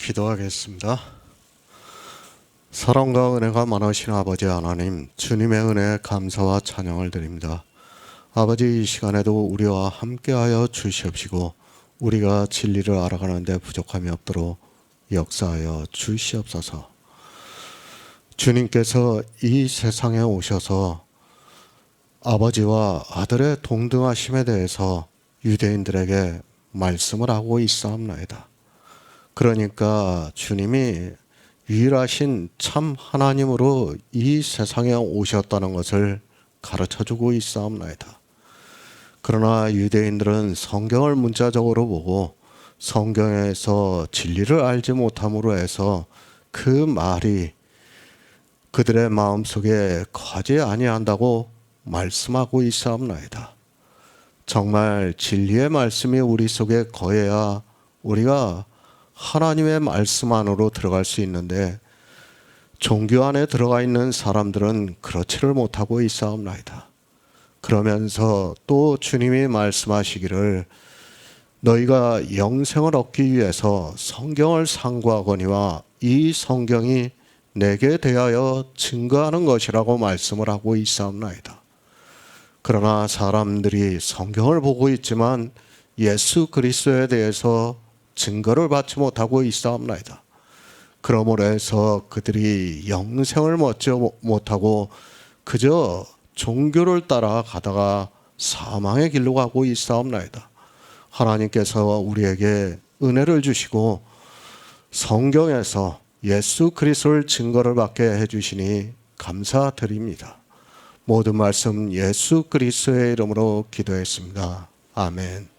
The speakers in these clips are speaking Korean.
기도하겠습니다. 사랑과 은혜가 많으신 아버지 하나님, 주님의 은혜에 감사와 찬양을 드립니다. 아버지, 이 시간에도 우리와 함께하여 주시옵시고 우리가 진리를 알아가는 데 부족함이 없도록 역사하여 주시옵소서. 주님께서 이 세상에 오셔서 아버지와 아들의 동등하심에 대해서 유대인들에게 말씀을 하고 있사옵나이다. 그러니까 주님이 유일하신 참 하나님으로 이 세상에 오셨다는 것을 가르쳐주고 있사옵나이다. 그러나 유대인들은 성경을 문자적으로 보고 성경에서 진리를 알지 못함으로 해서 그 말이 그들의 마음속에 거하지 아니한다고 말씀하고 있사옵나이다. 정말 진리의 말씀이 우리 속에 거해야 우리가 하나님의 말씀 안으로 들어갈 수 있는데, 종교 안에 들어가 있는 사람들은 그렇지를 못하고 있사옵나이다. 그러면서 또 주님이 말씀하시기를 너희가 영생을 얻기 위해서 성경을 상고하거니와 이 성경이 내게 대하여 증거하는 것이라고 말씀을 하고 있사옵나이다. 그러나 사람들이 성경을 보고 있지만 예수 그리스도에 대해서 증거를 받지 못하고 있사옵나이다. 그러므로 해서 그들이 영생을 얻지 못하고 그저 종교를 따라 가다가 사망의 길로 가고 있사옵나이다. 하나님께서 우리에게 은혜를 주시고 성경에서 예수 그리스도를 증거를 받게 해주시니 감사드립니다. 모든 말씀 예수 그리스도의 이름으로 기도했습니다. 아멘.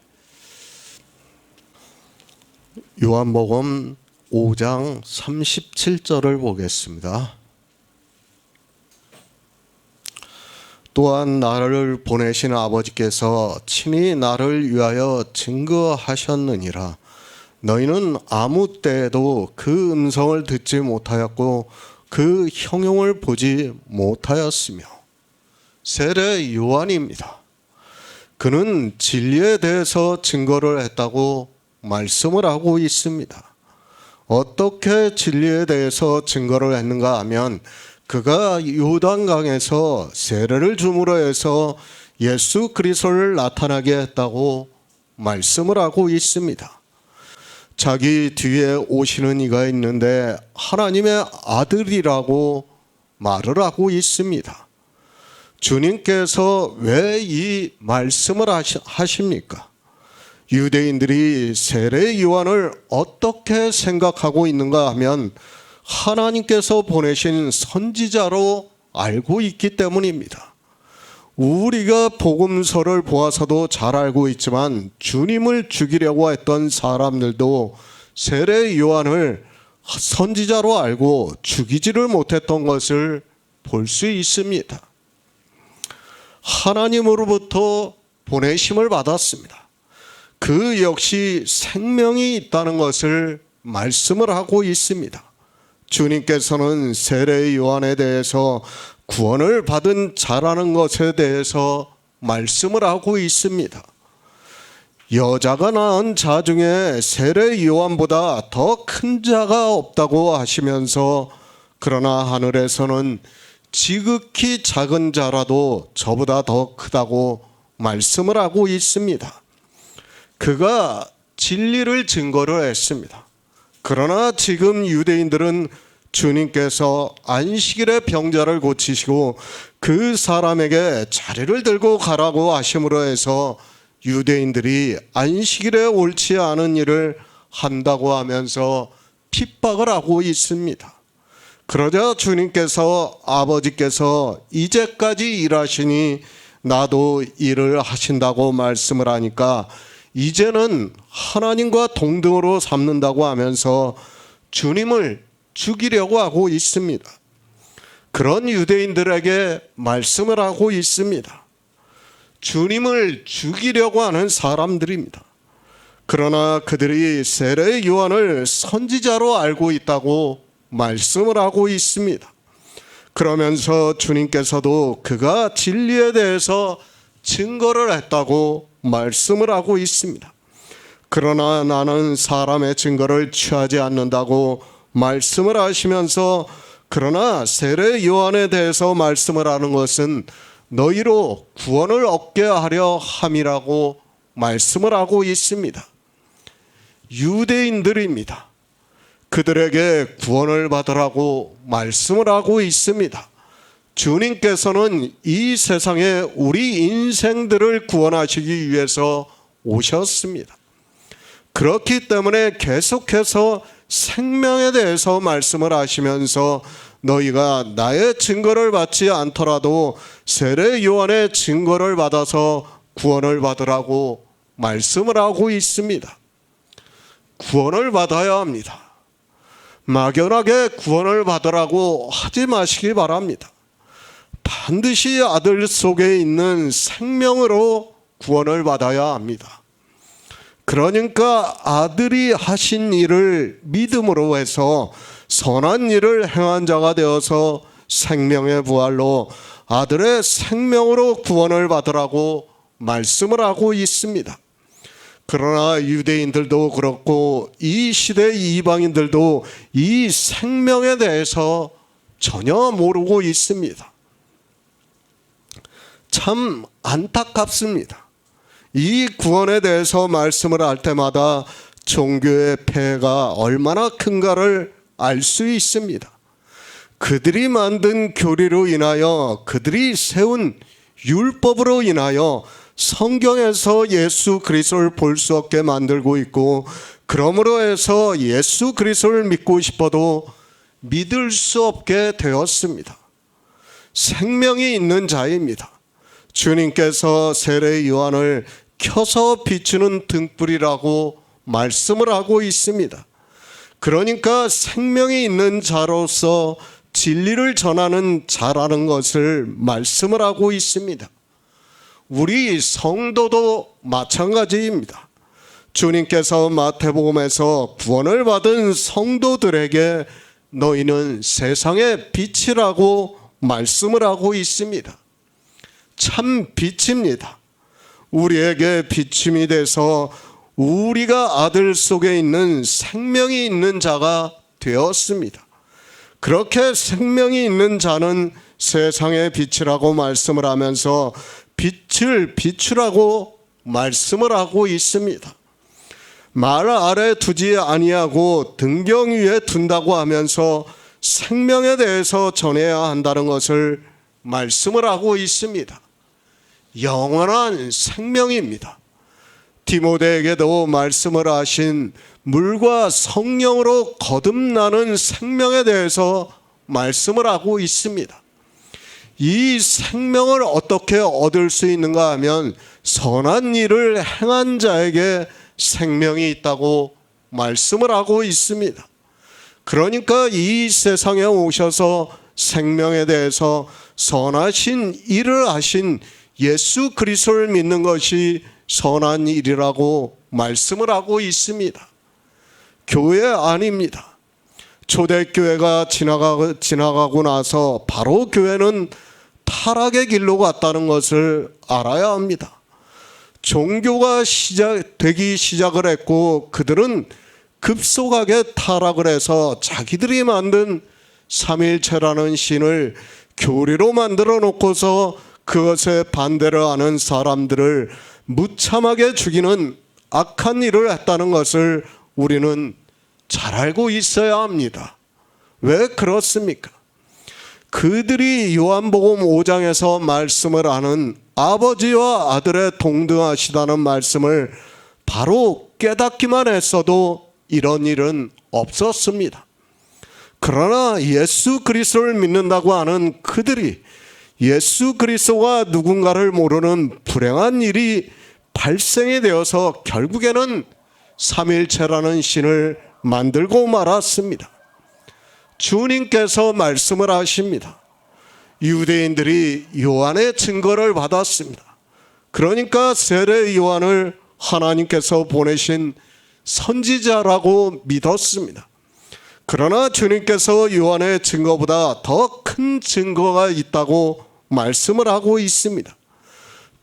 요한복음 5장 37절을 보겠습니다. 또한 나를 보내신 아버지께서 친히 나를 위하여 증거하셨느니라. 너희는 아무 때에도 그 음성을 듣지 못하였고 그 형용을 보지 못하였으며. 세례 요한입니다. 그는 진리에 대해서 증거를 했다고 말씀을 하고 있습니다. 어떻게 진리에 대해서 증거를 했는가 하면 그가 요단강에서 세례를 줌으로 해서 예수 그리스도를 나타나게 했다고 말씀을 하고 있습니다. 자기 뒤에 오시는 이가 있는데 하나님의 아들이라고 말을 하고 있습니다. 주님께서 왜 이 말씀을 하십니까? 유대인들이 세례 요한을 어떻게 생각하고 있는가 하면 하나님께서 보내신 선지자로 알고 있기 때문입니다. 우리가 복음서를 보아서도 잘 알고 있지만 주님을 죽이려고 했던 사람들도 세례 요한을 선지자로 알고 죽이지를 못했던 것을 볼 수 있습니다. 하나님으로부터 보내심을 받았습니다. 그 역시 생명이 있다는 것을 말씀을 하고 있습니다. 주님께서는 세례 요한에 대해서 구원을 받은 자라는 것에 대해서 말씀을 하고 있습니다. 여자가 낳은 자 중에 세례 요한보다 더 큰 자가 없다고 하시면서 그러나 하늘에서는 지극히 작은 자라도 저보다 더 크다고 말씀을 하고 있습니다. 그가 진리를 증거를 했습니다. 그러나 지금 유대인들은 주님께서 안식일에 병자를 고치시고 그 사람에게 자리를 들고 가라고 하심으로 해서 유대인들이 안식일에 옳지 않은 일을 한다고 하면서 핍박을 하고 있습니다. 그러자 주님께서 아버지께서 이제까지 일하시니 나도 일을 하신다고 말씀을 하니까 이제는 하나님과 동등으로 삼는다고 하면서 주님을 죽이려고 하고 있습니다. 그런 유대인들에게 말씀을 하고 있습니다. 주님을 죽이려고 하는 사람들입니다. 그러나 그들이 세례 요한을 선지자로 알고 있다고 말씀을 하고 있습니다. 그러면서 주님께서도 그가 진리에 대해서 증거를 했다고 말씀을 하고 있습니다. 그러나 나는 사람의 증거를 취하지 않는다고 말씀을 하시면서, 그러나 세례 요한에 대해서 말씀을 하는 것은 너희로 구원을 얻게 하려 함이라고 말씀을 하고 있습니다. 유대인들입니다. 그들에게 구원을 받으라고 말씀을 하고 있습니다. 주님께서는 이 세상에 우리 인생들을 구원하시기 위해서 오셨습니다. 그렇기 때문에 계속해서 생명에 대해서 말씀을 하시면서 너희가 나의 증거를 받지 않더라도 세례 요한의 증거를 받아서 구원을 받으라고 말씀을 하고 있습니다. 구원을 받아야 합니다. 막연하게 구원을 받으라고 하지 마시기 바랍니다. 반드시 아들 속에 있는 생명으로 구원을 받아야 합니다. 그러니까 아들이 하신 일을 믿음으로 해서 선한 일을 행한 자가 되어서 생명의 부활로 아들의 생명으로 구원을 받으라고 말씀을 하고 있습니다. 그러나 유대인들도 그렇고 이 시대 이방인들도 이 생명에 대해서 전혀 모르고 있습니다. 참 안타깝습니다. 이 구원에 대해서 말씀을 할 때마다 종교의 폐해가 얼마나 큰가를 알 수 있습니다. 그들이 만든 교리로 인하여, 그들이 세운 율법으로 인하여 성경에서 예수 그리스도를 볼 수 없게 만들고 있고, 그러므로 해서 예수 그리스도를 믿고 싶어도 믿을 수 없게 되었습니다. 생명이 있는 자입니다. 주님께서 세례 요한을 켜서 비추는 등불이라고 말씀을 하고 있습니다. 그러니까 생명이 있는 자로서 진리를 전하는 자라는 것을 말씀을 하고 있습니다. 우리 성도도 마찬가지입니다. 주님께서 마태복음에서 구원을 받은 성도들에게 너희는 세상의 빛이라고 말씀을 하고 있습니다. 참 빛입니다. 우리에게 비침이 돼서 우리가 아들 속에 있는 생명이 있는 자가 되었습니다. 그렇게 생명이 있는 자는 세상의 빛이라고 말씀을 하면서 빛을 비추라고 말씀을 하고 있습니다. 말 아래 두지 아니하고 등경 위에 둔다고 하면서 생명에 대해서 전해야 한다는 것을 말씀을 하고 있습니다. 영원한 생명입니다. 디모데에게도 말씀을 하신 물과 성령으로 거듭나는 생명에 대해서 말씀을 하고 있습니다. 이 생명을 어떻게 얻을 수 있는가 하면 선한 일을 행한 자에게 생명이 있다고 말씀을 하고 있습니다. 그러니까 이 세상에 오셔서 생명에 대해서 선하신 일을 하신 예수 그리스도를 믿는 것이 선한 일이라고 말씀을 하고 있습니다. 교회 아닙니다. 초대교회가 지나가고 나서 바로 교회는 타락의 길로 갔다는 것을 알아야 합니다. 종교가 되기 시작을 했고 그들은 급속하게 타락을 해서 자기들이 만든 삼일체라는 신을 교리로 만들어 놓고서 그것에 반대를 하는 사람들을 무참하게 죽이는 악한 일을 했다는 것을 우리는 잘 알고 있어야 합니다. 왜 그렇습니까? 그들이 요한복음 5장에서 말씀을 하는 아버지와 아들의 동등하시다는 말씀을 바로 깨닫기만 했어도 이런 일은 없었습니다. 그러나 예수 그리스도를 믿는다고 하는 그들이 예수 그리스도가 누군가를 모르는 불행한 일이 발생이 되어서 결국에는 삼일체라는 신을 만들고 말았습니다. 주님께서 말씀을 하십니다. 유대인들이 요한의 증거를 받았습니다. 그러니까 세례 요한을 하나님께서 보내신 선지자라고 믿었습니다. 그러나 주님께서 요한의 증거보다 더 큰 증거가 있다고 말씀을 하고 있습니다.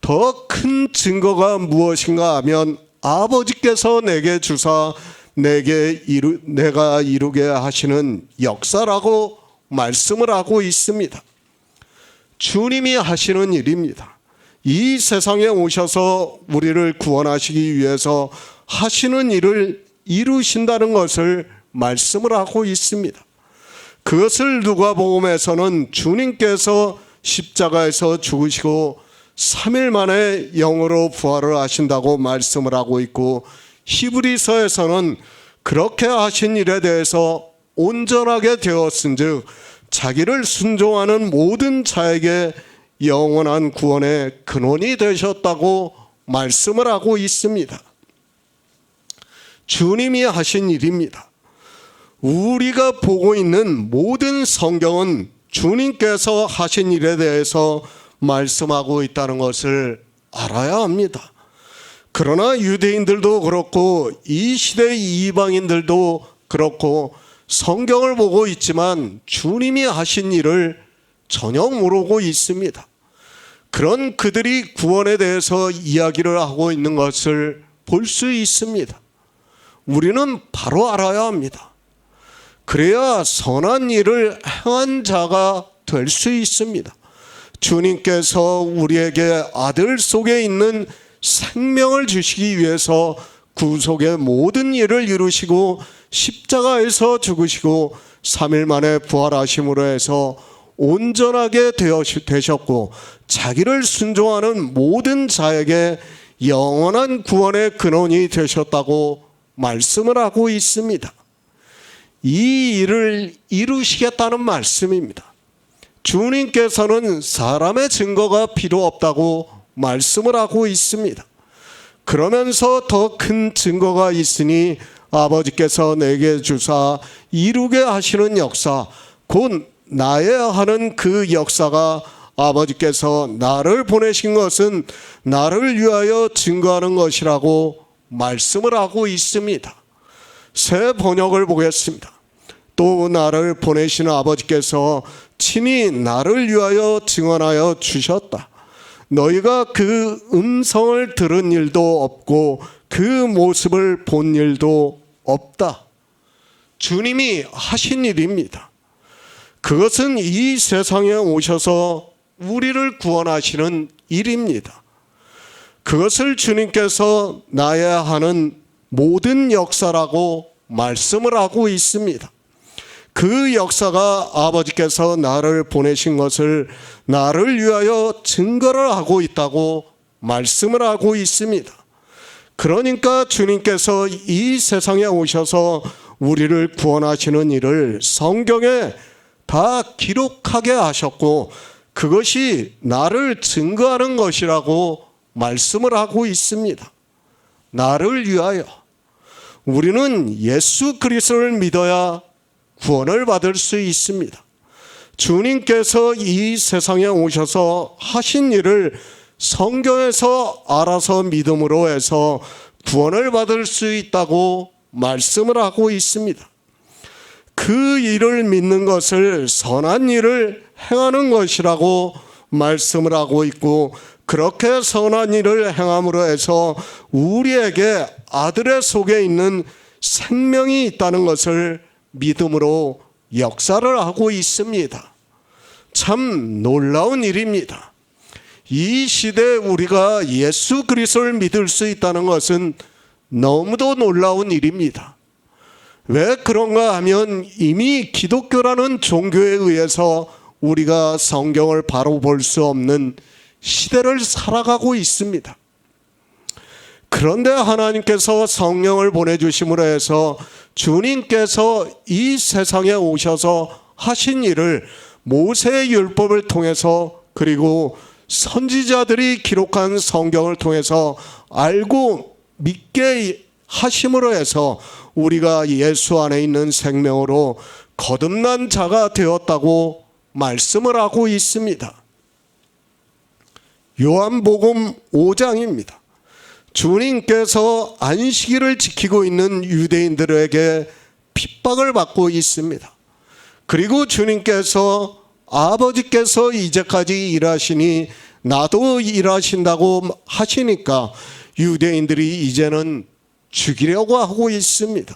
더 큰 증거가 무엇인가 하면 아버지께서 내게 주사 내가 이루게 하시는 역사라고 말씀을 하고 있습니다. 주님이 하시는 일입니다. 이 세상에 오셔서 우리를 구원하시기 위해서 하시는 일을 이루신다는 것을 말씀을 하고 있습니다. 그것을 누가복음에서는 주님께서 십자가에서 죽으시고 3일 만에 영으로 부활을 하신다고 말씀을 하고 있고, 히브리서에서는 그렇게 하신 일에 대해서 온전하게 되었은즉 자기를 순종하는 모든 자에게 영원한 구원의 근원이 되셨다고 말씀을 하고 있습니다. 주님이 하신 일입니다. 우리가 보고 있는 모든 성경은 주님께서 하신 일에 대해서 말씀하고 있다는 것을 알아야 합니다. 그러나 유대인들도 그렇고 이 시대의 이방인들도 그렇고 성경을 보고 있지만 주님이 하신 일을 전혀 모르고 있습니다. 그런 그들이 구원에 대해서 이야기를 하고 있는 것을 볼 수 있습니다. 우리는 바로 알아야 합니다. 그래야 선한 일을 행한 자가 될 수 있습니다. 주님께서 우리에게 아들 속에 있는 생명을 주시기 위해서 구속의 모든 일을 이루시고 십자가에서 죽으시고 3일 만에 부활하심으로 해서 온전하게 되셨고 자기를 순종하는 모든 자에게 영원한 구원의 근원이 되셨다고 말씀을 하고 있습니다. 이 일을 이루시겠다는 말씀입니다. 주님께서는 사람의 증거가 필요 없다고 말씀을 하고 있습니다. 그러면서 더 큰 증거가 있으니 아버지께서 내게 주사 이루게 하시는 역사, 곧 나의 하는 그 역사가 아버지께서 나를 보내신 것은 나를 위하여 증거하는 것이라고 말씀을 하고 있습니다. 새 번역을 보겠습니다. 또 나를 보내신 아버지께서 친히 나를 위하여 증언하여 주셨다. 너희가 그 음성을 들은 일도 없고 그 모습을 본 일도 없다. 주님이 하신 일입니다. 그것은 이 세상에 오셔서 우리를 구원하시는 일입니다. 그것을 주님께서 나의 하는 모든 역사라고 말씀을 하고 있습니다. 그 역사가 아버지께서 나를 보내신 것을 나를 위하여 증거를 하고 있다고 말씀을 하고 있습니다. 그러니까 주님께서 이 세상에 오셔서 우리를 구원하시는 일을 성경에 다 기록하게 하셨고 그것이 나를 증거하는 것이라고 말씀을 하고 있습니다. 나를 위하여. 우리는 예수 그리스도를 믿어야 구원을 받을 수 있습니다. 주님께서 이 세상에 오셔서 하신 일을 성경에서 알아서 믿음으로 해서 구원을 받을 수 있다고 말씀을 하고 있습니다. 그 일을 믿는 것을 선한 일을 행하는 것이라고 말씀을 하고 있고, 그렇게 선한 일을 행함으로 해서 우리에게 아들의 속에 있는 생명이 있다는 것을 믿음으로 역사를 하고 있습니다. 참 놀라운 일입니다. 이 시대에 우리가 예수 그리스도를 믿을 수 있다는 것은 너무도 놀라운 일입니다. 왜 그런가 하면 이미 기독교라는 종교에 의해서 우리가 성경을 바로 볼 수 없는 시대를 살아가고 있습니다. 그런데 하나님께서 성령을 보내주심으로 해서 주님께서 이 세상에 오셔서 하신 일을 모세의 율법을 통해서 그리고 선지자들이 기록한 성경을 통해서 알고 믿게 하심으로 해서 우리가 예수 안에 있는 생명으로 거듭난 자가 되었다고 말씀을 하고 있습니다. 요한복음 5장입니다. 주님께서 안식일을 지키고 있는 유대인들에게 핍박을 받고 있습니다. 그리고 주님께서 아버지께서 이제까지 일하시니 나도 일하신다고 하시니까 유대인들이 이제는 죽이려고 하고 있습니다.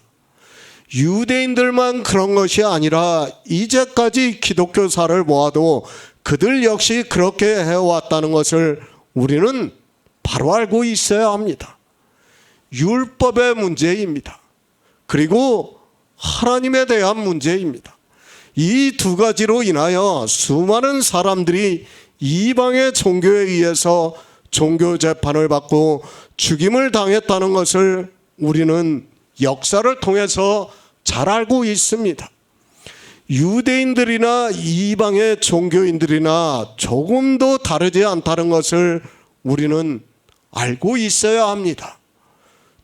유대인들만 그런 것이 아니라 이제까지 기독교사를 모아도 그들 역시 그렇게 해왔다는 것을 우리는 바로 알고 있어야 합니다. 율법의 문제입니다. 그리고 하나님에 대한 문제입니다. 이 두 가지로 인하여 수많은 사람들이 이방의 종교에 의해서 종교 재판을 받고 죽임을 당했다는 것을 우리는 역사를 통해서 잘 알고 있습니다. 유대인들이나 이방의 종교인들이나 조금도 다르지 않다는 것을 우리는 알고 있어야 합니다.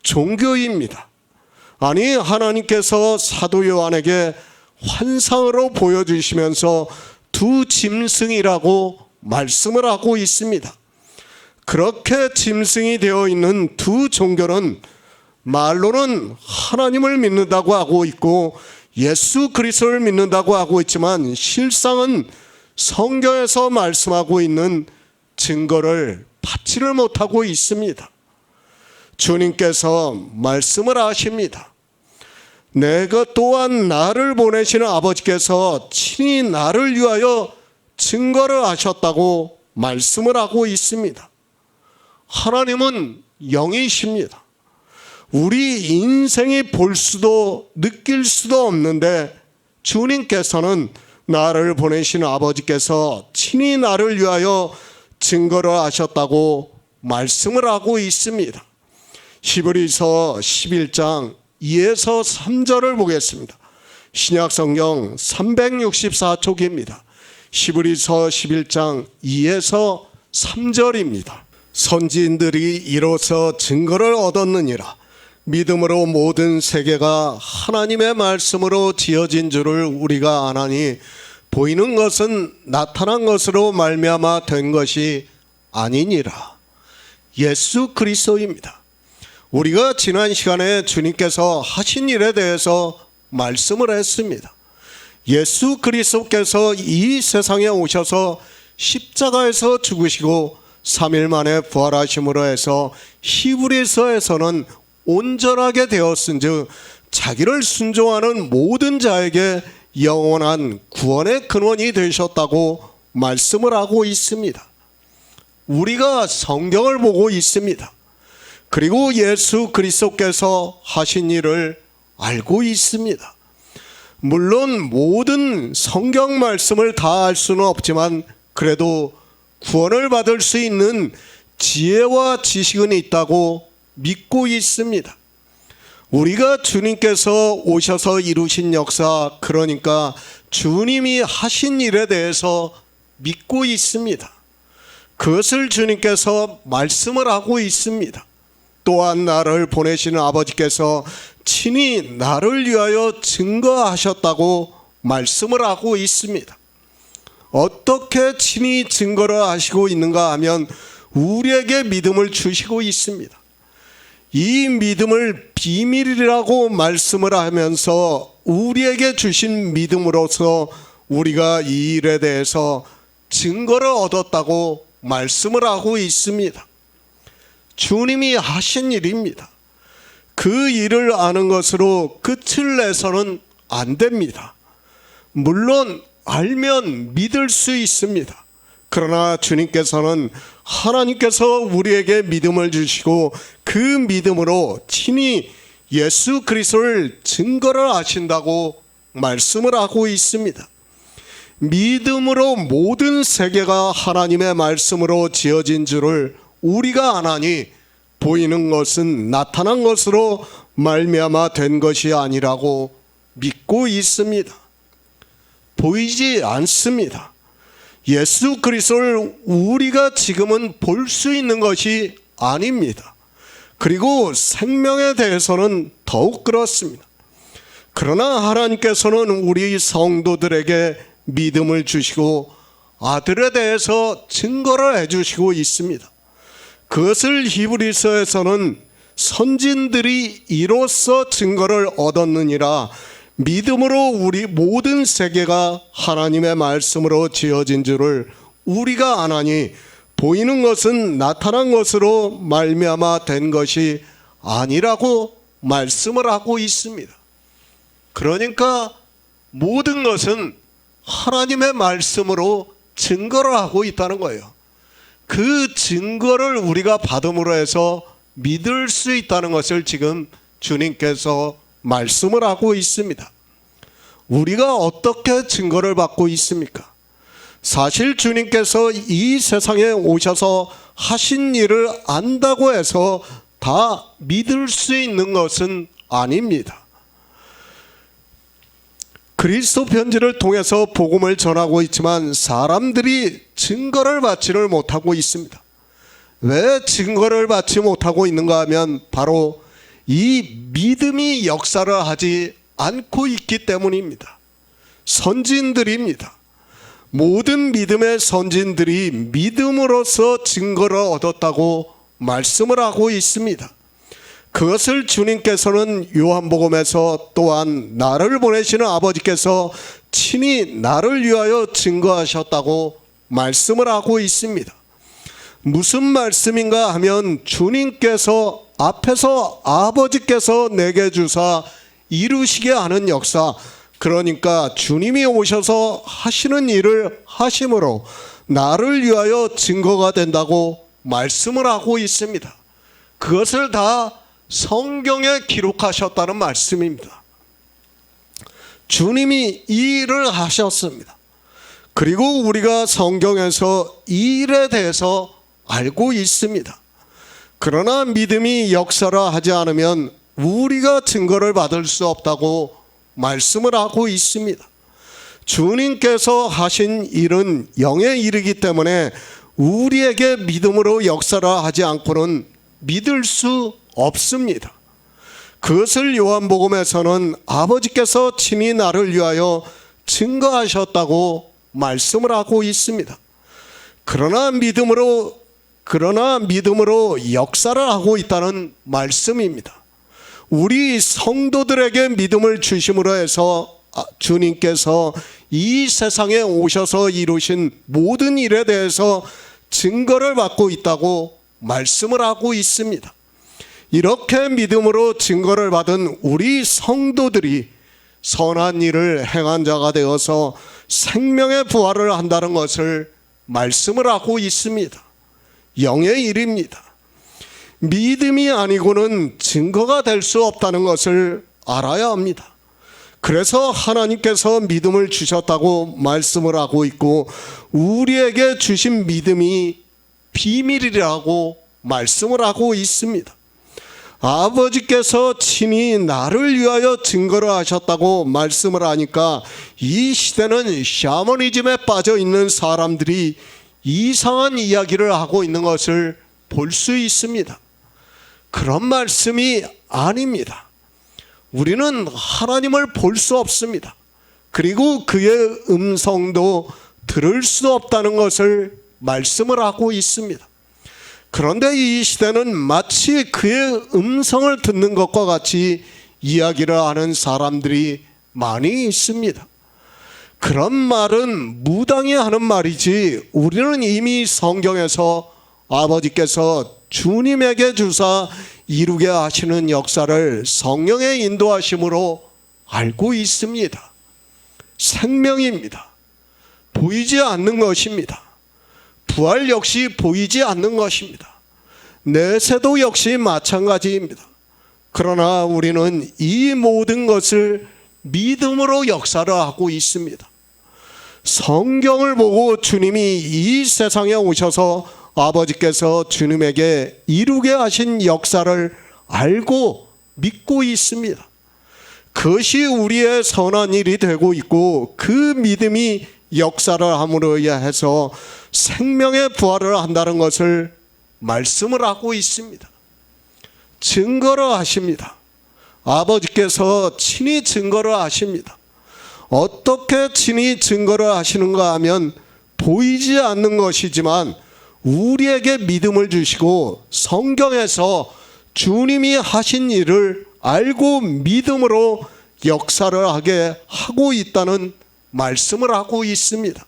종교입니다. 아니, 하나님께서 사도 요한에게 환상으로 보여주시면서 두 짐승이라고 말씀을 하고 있습니다. 그렇게 짐승이 되어 있는 두 종교는 말로는 하나님을 믿는다고 하고 있고 예수 그리스도를 믿는다고 하고 있지만 실상은 성경에서 말씀하고 있는 증거를 받지를 못하고 있습니다. 주님께서 말씀을 하십니다. 내가 또한 나를 보내시는 아버지께서 친히 나를 위하여 증거를 하셨다고 말씀을 하고 있습니다. 하나님은 영이십니다. 우리 인생이 볼 수도 느낄 수도 없는데 주님께서는 나를 보내신 아버지께서 친히 나를 위하여 증거를 하셨다고 말씀을 하고 있습니다. 히브리서 11장 2에서 3절을 보겠습니다. 신약성경 364쪽입니다. 히브리서 11장 2에서 3절입니다. 선지인들이 이로써 증거를 얻었느니라. 믿음으로 모든 세계가 하나님의 말씀으로 지어진 줄을 우리가 아나니 보이는 것은 나타난 것으로 말미암아 된 것이 아니니라. 예수 그리스도입니다. 우리가 지난 시간에 주님께서 하신 일에 대해서 말씀을 했습니다. 예수 그리스도께서 이 세상에 오셔서 십자가에서 죽으시고 3일 만에 부활하심으로 해서 히브리서에서는 온전하게 되었은즉 자기를 순종하는 모든 자에게 영원한 구원의 근원이 되셨다고 말씀을 하고 있습니다. 우리가 성경을 보고 있습니다. 그리고 예수 그리스도께서 하신 일을 알고 있습니다. 물론 모든 성경 말씀을 다 알 수는 없지만 그래도 구원을 받을 수 있는 지혜와 지식은 있다고 믿고 있습니다. 우리가 주님께서 오셔서 이루신 역사, 그러니까 주님이 하신 일에 대해서 믿고 있습니다. 그것을 주님께서 말씀을 하고 있습니다. 또한 나를 보내시는 아버지께서 친히 나를 위하여 증거하셨다고 말씀을 하고 있습니다. 어떻게 친히 증거를 하시고 있는가 하면 우리에게 믿음을 주시고 있습니다. 이 믿음을 비밀이라고 말씀을 하면서 우리에게 주신 믿음으로써 우리가 이 일에 대해서 증거를 얻었다고 말씀을 하고 있습니다. 주님이 하신 일입니다. 그 일을 아는 것으로 끝을 내서는 안 됩니다. 물론 알면 믿을 수 있습니다. 그러나 주님께서는 하나님께서 우리에게 믿음을 주시고 그 믿음으로 친히 예수 그리스도를 증거를 하신다고 말씀을 하고 있습니다. 믿음으로 모든 세계가 하나님의 말씀으로 지어진 줄을 우리가 아나니 보이는 것은 나타난 것으로 말미암아 된 것이 아니라고 믿고 있습니다. 보이지 않습니다. 예수 그리스도를 우리가 지금은 볼 수 있는 것이 아닙니다. 그리고 생명에 대해서는 더욱 그렇습니다. 그러나 하나님께서는 우리 성도들에게 믿음을 주시고 아들에 대해서 증거를 해주시고 있습니다. 그것을 히브리서에서는 선진들이 이로써 증거를 얻었느니라. 믿음으로 우리 모든 세계가 하나님의 말씀으로 지어진 줄을 우리가 아나니 보이는 것은 나타난 것으로 말미암아 된 것이 아니라고 말씀을 하고 있습니다. 그러니까 모든 것은 하나님의 말씀으로 증거를 하고 있다는 거예요. 그 증거를 우리가 받음으로 해서 믿을 수 있다는 것을 지금 주님께서 말씀을 하고 있습니다. 우리가 어떻게 증거를 받고 있습니까? 사실 주님께서 이 세상에 오셔서 하신 일을 안다고 해서 다 믿을 수 있는 것은 아닙니다. 그리스도 편지를 통해서 복음을 전하고 있지만 사람들이 증거를 받지를 못하고 있습니다. 왜 증거를 받지 못하고 있는가 하면 바로 이 믿음이 역사를 하지 않고 있기 때문입니다. 선진들입니다. 모든 믿음의 선진들이 믿음으로써 증거를 얻었다고 말씀을 하고 있습니다. 그것을 주님께서는 요한복음에서 또한 나를 보내시는 아버지께서 친히 나를 위하여 증거하셨다고 말씀을 하고 있습니다. 무슨 말씀인가 하면 주님께서 앞에서 아버지께서 내게 주사 이루시게 하는 역사, 그러니까 주님이 오셔서 하시는 일을 하심으로 나를 위하여 증거가 된다고 말씀을 하고 있습니다. 그것을 다 성경에 기록하셨다는 말씀입니다. 주님이 이 일을 하셨습니다. 그리고 우리가 성경에서 이 일에 대해서 알고 있습니다. 그러나 믿음이 역사를 하지 않으면 우리가 증거를 받을 수 없다고 말씀을 하고 있습니다. 주님께서 하신 일은 영의 일이기 때문에 우리에게 믿음으로 역사를 하지 않고는 믿을 수 없습니다. 그것을 요한복음에서는 아버지께서 친히 나를 위하여 증거하셨다고 말씀을 하고 있습니다. 그러나 믿음으로 역사를 하고 있다는 말씀입니다. 우리 성도들에게 믿음을 주심으로 해서 주님께서 이 세상에 오셔서 이루신 모든 일에 대해서 증거를 받고 있다고 말씀을 하고 있습니다. 이렇게 믿음으로 증거를 받은 우리 성도들이 선한 일을 행한 자가 되어서 생명의 부활을 한다는 것을 말씀을 하고 있습니다. 영의 일입니다. 믿음이 아니고는 증거가 될 수 없다는 것을 알아야 합니다. 그래서 하나님께서 믿음을 주셨다고 말씀을 하고 있고 우리에게 주신 믿음이 비밀이라고 말씀을 하고 있습니다. 아버지께서 친히 나를 위하여 증거를 하셨다고 말씀을 하니까 이 시대는 샤머니즘에 빠져 있는 사람들이 이상한 이야기를 하고 있는 것을 볼 수 있습니다. 그런 말씀이 아닙니다. 우리는 하나님을 볼 수 없습니다. 그리고 그의 음성도 들을 수 없다는 것을 말씀을 하고 있습니다. 그런데 이 시대는 마치 그의 음성을 듣는 것과 같이 이야기를 하는 사람들이 많이 있습니다. 그런 말은 무당이 하는 말이지 우리는 이미 성경에서 아버지께서 주님에게 주사 이루게 하시는 역사를 성령의 인도하심으로 알고 있습니다. 생명입니다. 보이지 않는 것입니다. 부활 역시 보이지 않는 것입니다. 내세도 역시 마찬가지입니다. 그러나 우리는 이 모든 것을 믿음으로 역사를 하고 있습니다. 성경을 보고 주님이 이 세상에 오셔서 아버지께서 주님에게 이루게 하신 역사를 알고 믿고 있습니다. 그것이 우리의 선한 일이 되고 있고 그 믿음이 역사를 함으로 해서 생명의 부활을 한다는 것을 말씀을 하고 있습니다. 증거를 하십니다. 아버지께서 친히 증거를 하십니다. 어떻게 친히 증거를 하시는가 하면 보이지 않는 것이지만 우리에게 믿음을 주시고 성경에서 주님이 하신 일을 알고 믿음으로 역사를 하게 하고 있다는 말씀을 하고 있습니다.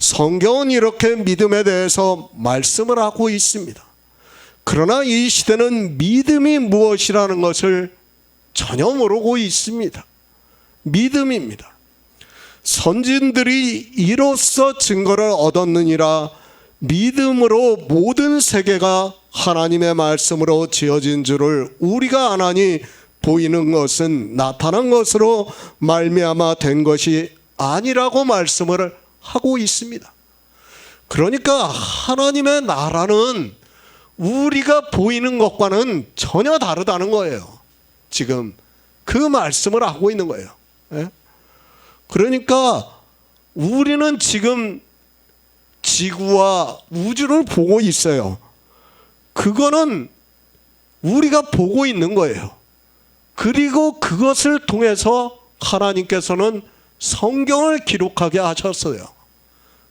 성경은 이렇게 믿음에 대해서 말씀을 하고 있습니다. 그러나 이 시대는 믿음이 무엇이라는 것을 전혀 모르고 있습니다. 믿음입니다. 선진들이 이로써 증거를 얻었느니라. 믿음으로 모든 세계가 하나님의 말씀으로 지어진 줄을 우리가 아나니 보이는 것은 나타난 것으로 말미암아 된 것이 아니라고 말씀을 하고 있습니다. 그러니까 하나님의 나라는 우리가 보이는 것과는 전혀 다르다는 거예요. 지금 그 말씀을 하고 있는 거예요. 그러니까 우리는 지금 지구와 우주를 보고 있어요. 그거는 우리가 보고 있는 거예요. 그리고 그것을 통해서 하나님께서는 성경을 기록하게 하셨어요.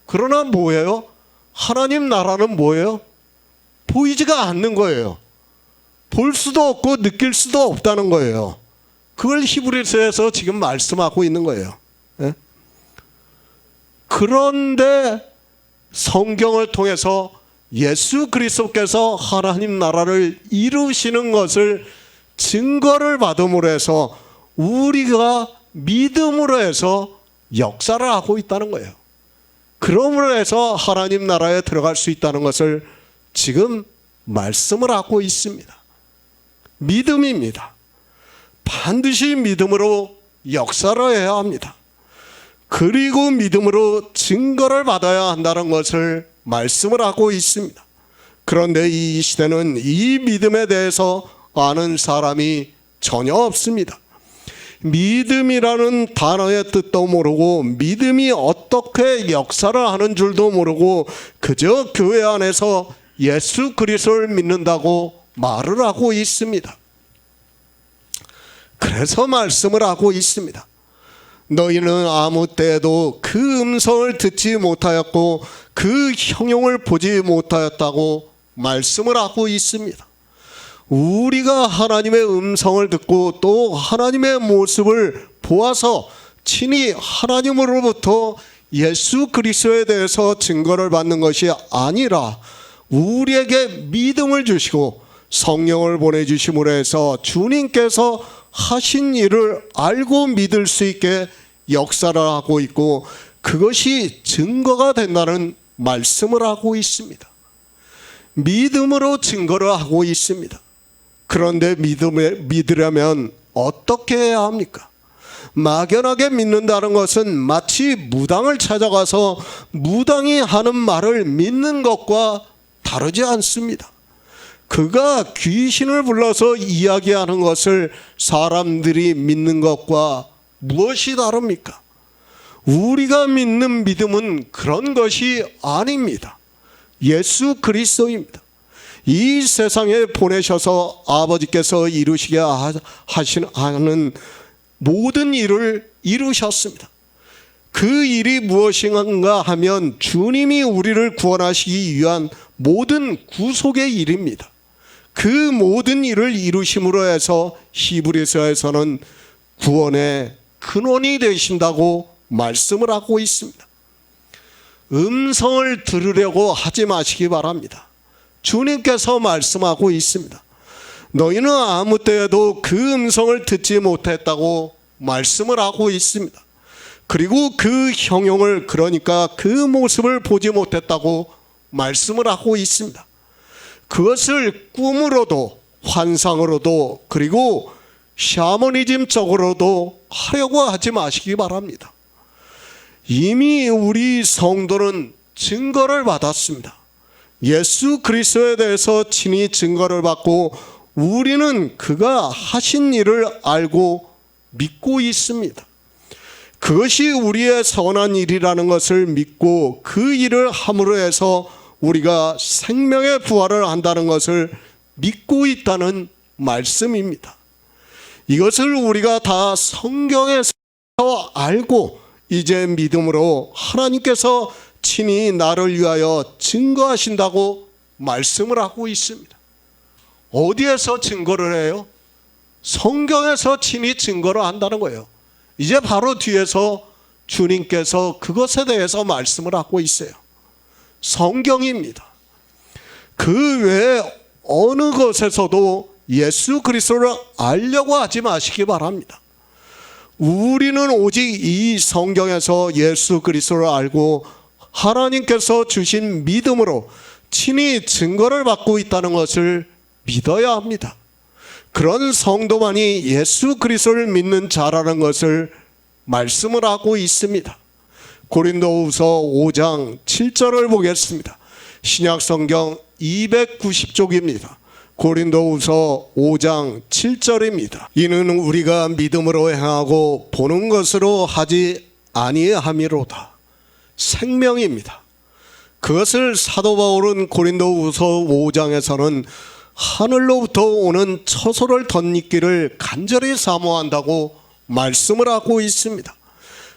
그러나 뭐예요? 하나님 나라는 뭐예요? 보이지가 않는 거예요. 볼 수도 없고 느낄 수도 없다는 거예요. 그걸 히브리서에서 지금 말씀하고 있는 거예요. 그런데 성경을 통해서 예수 그리스도께서 하나님 나라를 이루시는 것을 증거를 받음으로 해서 우리가 믿음으로 해서 역사를 하고 있다는 거예요. 그러므로 해서 하나님 나라에 들어갈 수 있다는 것을 지금 말씀을 하고 있습니다. 믿음입니다. 반드시 믿음으로 역사를 해야 합니다. 그리고 믿음으로 증거를 받아야 한다는 것을 말씀을 하고 있습니다. 그런데 이 시대는 이 믿음에 대해서 아는 사람이 전혀 없습니다. 믿음이라는 단어의 뜻도 모르고 믿음이 어떻게 역사를 하는 줄도 모르고 그저 교회 안에서 예수 그리스도를 믿는다고 말을 하고 있습니다. 그래서 말씀을 하고 있습니다. 너희는 아무 때에도 그 음성을 듣지 못하였고 그 형용을 보지 못하였다고 말씀을 하고 있습니다. 우리가 하나님의 음성을 듣고 또 하나님의 모습을 보아서 친히 하나님으로부터 예수 그리스도에 대해서 증거를 받는 것이 아니라 우리에게 믿음을 주시고 성령을 보내주심으로 해서 주님께서 하신 일을 알고 믿을 수 있게 역사를 하고 있고 그것이 증거가 된다는 말씀을 하고 있습니다. 믿음으로 증거를 하고 있습니다. 그런데 믿으려면 어떻게 해야 합니까? 막연하게 믿는다는 것은 마치 무당을 찾아가서 무당이 하는 말을 믿는 것과 다르지 않습니다. 그가 귀신을 불러서 이야기하는 것을 사람들이 믿는 것과 무엇이 다릅니까? 우리가 믿는 믿음은 그런 것이 아닙니다. 예수 그리스도입니다. 이 세상에 보내셔서 아버지께서 이루시게 하시는 모든 일을 이루셨습니다. 그 일이 무엇인가 하면 주님이 우리를 구원하시기 위한 모든 구속의 일입니다. 그 모든 일을 이루심으로 해서 히브리서에서는 구원의 근원이 되신다고 말씀을 하고 있습니다. 음성을 들으려고 하지 마시기 바랍니다. 주님께서 말씀하고 있습니다. 너희는 아무 때에도 그 음성을 듣지 못했다고 말씀을 하고 있습니다. 그리고 그 형용을 그러니까 그 모습을 보지 못했다고 말씀을 하고 있습니다. 그것을 꿈으로도 환상으로도 그리고 샤머니즘적으로도 하려고 하지 마시기 바랍니다. 이미 우리 성도는 증거를 받았습니다. 예수 그리스도에 대해서 친히 증거를 받고 우리는 그가 하신 일을 알고 믿고 있습니다. 그것이 우리의 선한 일이라는 것을 믿고 그 일을 함으로 해서 우리가 생명의 부활을 한다는 것을 믿고 있다는 말씀입니다. 이것을 우리가 다 성경에서 알고 이제 믿음으로 하나님께서 친히 나를 위하여 증거하신다고 말씀을 하고 있습니다. 어디에서 증거를 해요? 성경에서 친히 증거를 한다는 거예요. 이제 바로 뒤에서 주님께서 그것에 대해서 말씀을 하고 있어요. 성경입니다. 그 외에 어느 것에서도 예수 그리스도를 알려고 하지 마시기 바랍니다. 우리는 오직 이 성경에서 예수 그리스도를 알고 하나님께서 주신 믿음으로 친히 증거를 받고 있다는 것을 믿어야 합니다. 그런 성도만이 예수 그리스도를 믿는 자라는 것을 말씀을 하고 있습니다. 고린도후서 5장 7절을 보겠습니다. 신약성경 290쪽입니다. 고린도후서 5장 7절입니다. 이는 우리가 믿음으로 행하고 보는 것으로 하지 아니함이로다. 생명입니다. 그것을 사도 바울은 고린도후서 5장에서는 하늘로부터 오는 처소를 덧입기를 간절히 사모한다고 말씀을 하고 있습니다.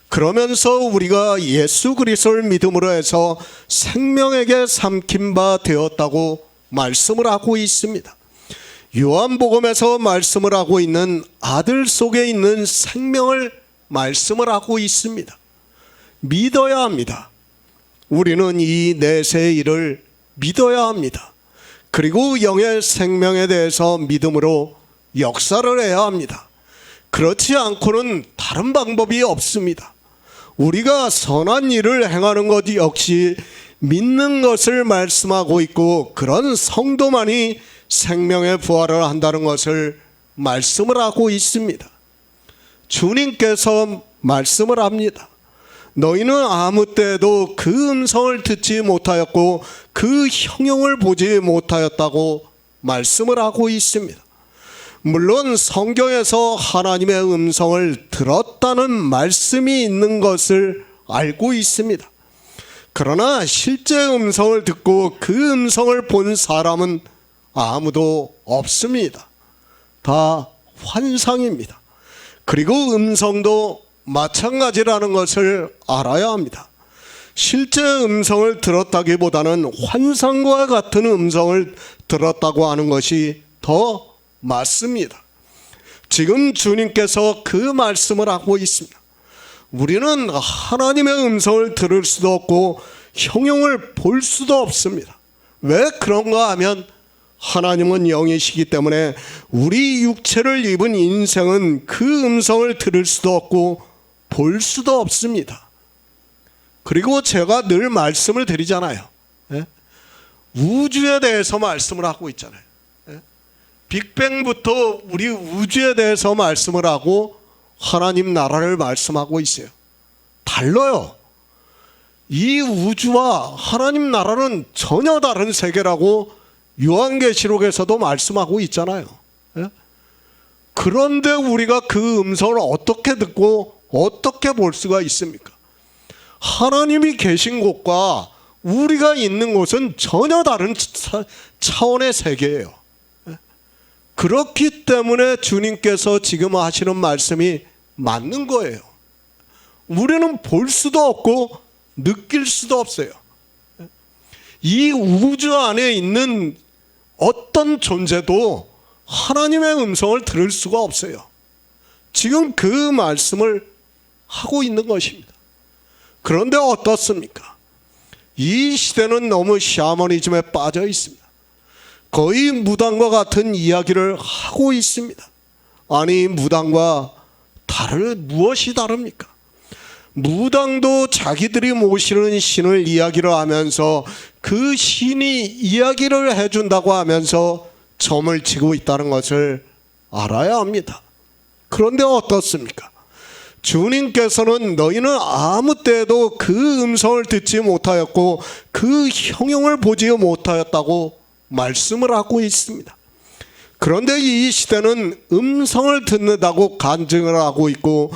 그러면서 우리가 예수 그리스도를 믿음으로 해서 생명에게 삼킨 바 되었다고 말씀을 하고 있습니다. 요한복음에서 말씀을 하고 있는 아들 속에 있는 생명을 말씀을 하고 있습니다. 믿어야 합니다. 우리는 이 내세의 일을 믿어야 합니다. 그리고 영의 생명에 대해서 믿음으로 역사를 해야 합니다. 그렇지 않고는 다른 방법이 없습니다. 우리가 선한 일을 행하는 것 역시 믿는 것을 말씀하고 있고 그런 성도만이 생명의 부활을 한다는 것을 말씀을 하고 있습니다. 주님께서 말씀을 합니다. 너희는 아무 때에도 그 음성을 듣지 못하였고 그 형용을 보지 못하였다고 말씀을 하고 있습니다. 물론 성경에서 하나님의 음성을 들었다는 말씀이 있는 것을 알고 있습니다. 그러나 실제 음성을 듣고 그 음성을 본 사람은 아무도 없습니다. 다 환상입니다. 그리고 음성도 마찬가지라는 것을 알아야 합니다. 실제 음성을 들었다기보다는 환상과 같은 음성을 들었다고 하는 것이 더 맞습니다. 지금 주님께서 그 말씀을 하고 있습니다. 우리는 하나님의 음성을 들을 수도 없고 형용을 볼 수도 없습니다. 왜 그런가 하면 하나님은 영이시기 때문에 우리 육체를 입은 인생은 그 음성을 들을 수도 없고 볼 수도 없습니다. 그리고 제가 늘 말씀을 드리잖아요. 우주에 대해서 말씀을 하고 있잖아요. 빅뱅부터 우리 우주에 대해서 말씀을 하고 하나님 나라를 말씀하고 있어요. 달라요. 이 우주와 하나님 나라는 전혀 다른 세계라고 요한계시록에서도 말씀하고 있잖아요. 그런데 우리가 그 음성을 어떻게 듣고 어떻게 볼 수가 있습니까? 하나님이 계신 곳과 우리가 있는 곳은 전혀 다른 차원의 세계예요. 그렇기 때문에 주님께서 지금 하시는 말씀이 맞는 거예요. 우리는 볼 수도 없고 느낄 수도 없어요. 이 우주 안에 있는 어떤 존재도 하나님의 음성을 들을 수가 없어요. 지금 그 말씀을 하고 있는 것입니다. 그런데 어떻습니까? 이 시대는 너무 샤머니즘에 빠져 있습니다. 거의 무당과 같은 이야기를 하고 있습니다. 아니, 무당과 무엇이 다릅니까? 무당도 자기들이 모시는 신을 이야기를 하면서 그 신이 이야기를 해준다고 하면서 점을 치고 있다는 것을 알아야 합니다. 그런데 어떻습니까? 주님께서는 너희는 아무 때에도 그 음성을 듣지 못하였고 그 형용을 보지 못하였다고 말씀을 하고 있습니다. 그런데 이 시대는 음성을 듣는다고 간증을 하고 있고,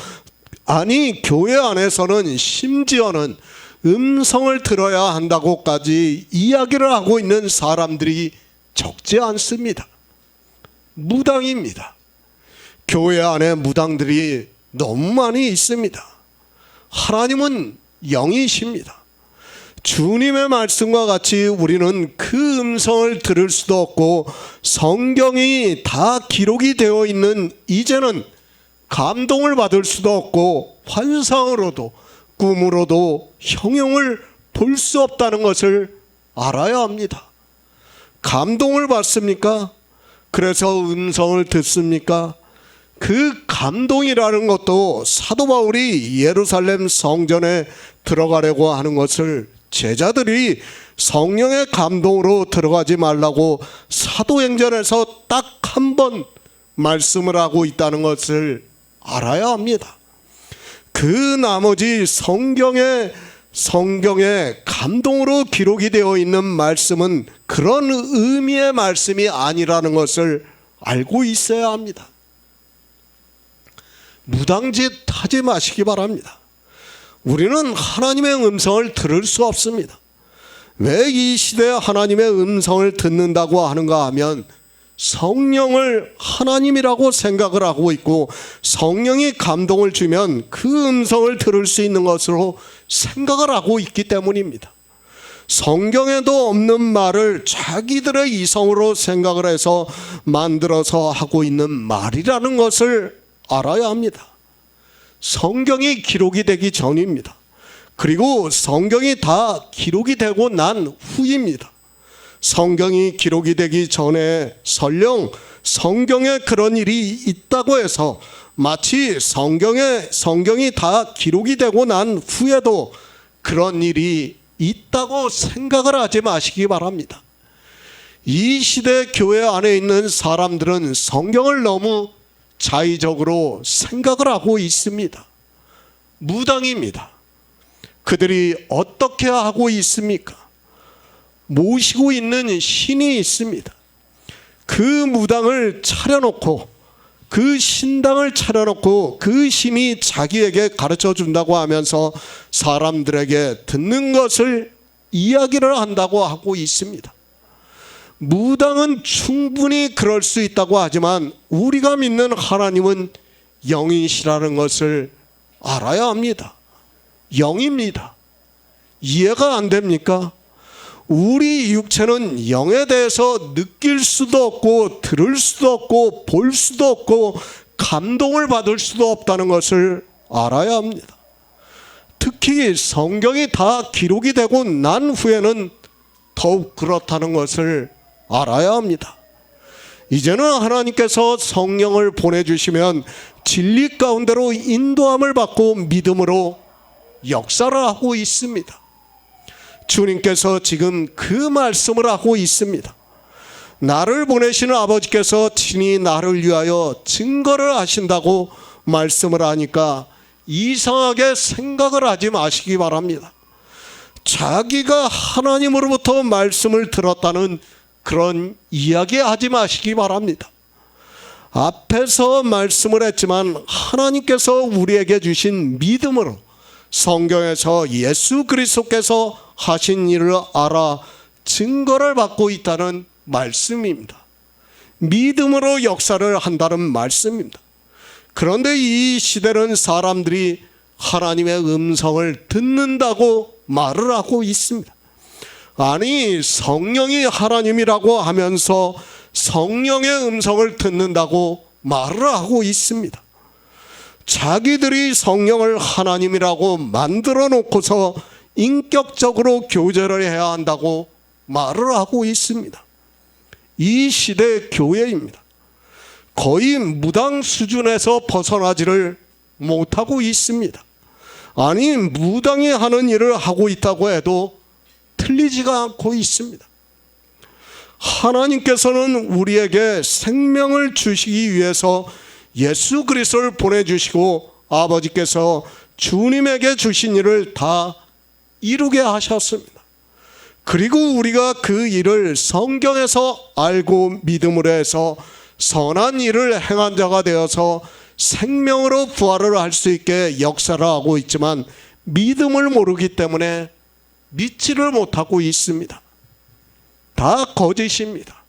아니 교회 안에서는 심지어는 음성을 들어야 한다고까지 이야기를 하고 있는 사람들이 적지 않습니다. 무당입니다. 교회 안에 무당들이 너무 많이 있습니다. 하나님은 영이십니다. 주님의 말씀과 같이 우리는 그 음성을 들을 수도 없고 성경이 다 기록이 되어 있는 이제는 감동을 받을 수도 없고 환상으로도 꿈으로도 형용을 볼 수 없다는 것을 알아야 합니다. 감동을 받습니까? 그래서 음성을 듣습니까? 그 감동이라는 것도 사도 바울이 예루살렘 성전에 들어가려고 하는 것을 제자들이 성령의 감동으로 들어가지 말라고 사도행전에서 딱 한 번 말씀을 하고 있다는 것을 알아야 합니다. 그 나머지 성경에 감동으로 기록이 되어 있는 말씀은 그런 의미의 말씀이 아니라는 것을 알고 있어야 합니다. 무당짓 하지 마시기 바랍니다. 우리는 하나님의 음성을 들을 수 없습니다. 왜 이 시대에 하나님의 음성을 듣는다고 하는가 하면 성령을 하나님이라고 생각을 하고 있고 성령이 감동을 주면 그 음성을 들을 수 있는 것으로 생각을 하고 있기 때문입니다. 성경에도 없는 말을 자기들의 이성으로 생각을 해서 만들어서 하고 있는 말이라는 것을 알아야 합니다. 성경이 기록이 되기 전입니다. 그리고 성경이 다 기록이 되고 난 후입니다. 성경이 기록이 되기 전에 설령 성경에 그런 일이 있다고 해서 마치 성경이 다 기록이 되고 난 후에도 그런 일이 있다고 생각을 하지 마시기 바랍니다. 이 시대 교회 안에 있는 사람들은 성경을 너무 자의적으로 생각을 하고 있습니다. 무당입니다. 그들이 어떻게 하고 있습니까? 모시고 있는 신이 있습니다. 그 무당을 차려놓고 그 신당을 차려놓고 그 신이 자기에게 가르쳐 준다고 하면서 사람들에게 듣는 것을 이야기를 한다고 하고 있습니다. 무당은 충분히 그럴 수 있다고 하지만 우리가 믿는 하나님은 영이시라는 것을 알아야 합니다. 영입니다. 이해가 안 됩니까? 우리 육체는 영에 대해서 느낄 수도 없고 들을 수도 없고 볼 수도 없고 감동을 받을 수도 없다는 것을 알아야 합니다. 특히 성경이 다 기록이 되고 난 후에는 더욱 그렇다는 것을 알아야 합니다. 이제는 하나님께서 성령을 보내주시면 진리 가운데로 인도함을 받고 믿음으로 역사를 하고 있습니다. 주님께서 지금 그 말씀을 하고 있습니다. 나를 보내시는 아버지께서 친히 나를 위하여 증거를 하신다고 말씀을 하니까 이상하게 생각을 하지 마시기 바랍니다. 자기가 하나님으로부터 말씀을 들었다는 그런 이야기 하지 마시기 바랍니다. 앞에서 말씀을 했지만 하나님께서 우리에게 주신 믿음으로 성경에서 예수 그리스도께서 하신 일을 알아 증거를 받고 있다는 말씀입니다. 믿음으로 역사를 한다는 말씀입니다. 그런데 이 시대는 사람들이 하나님의 음성을 듣는다고 말을 하고 있습니다. 아니, 성령이 하나님이라고 하면서 성령의 음성을 듣는다고 말을 하고 있습니다. 자기들이 성령을 하나님이라고 만들어 놓고서 인격적으로 교제를 해야 한다고 말을 하고 있습니다. 이 시대 교회입니다. 거의 무당 수준에서 벗어나지를 못하고 있습니다. 아니, 무당이 하는 일을 하고 있다고 해도 틀리지가 않고 있습니다. 하나님께서는 우리에게 생명을 주시기 위해서 예수 그리스도를 보내주시고 아버지께서 주님에게 주신 일을 다 이루게 하셨습니다. 그리고 우리가 그 일을 성경에서 알고 믿음으로 해서 선한 일을 행한 자가 되어서 생명으로 부활을 할 수 있게 역사를 하고 있지만 믿음을 모르기 때문에 믿지를 못하고 있습니다. 다 거짓입니다.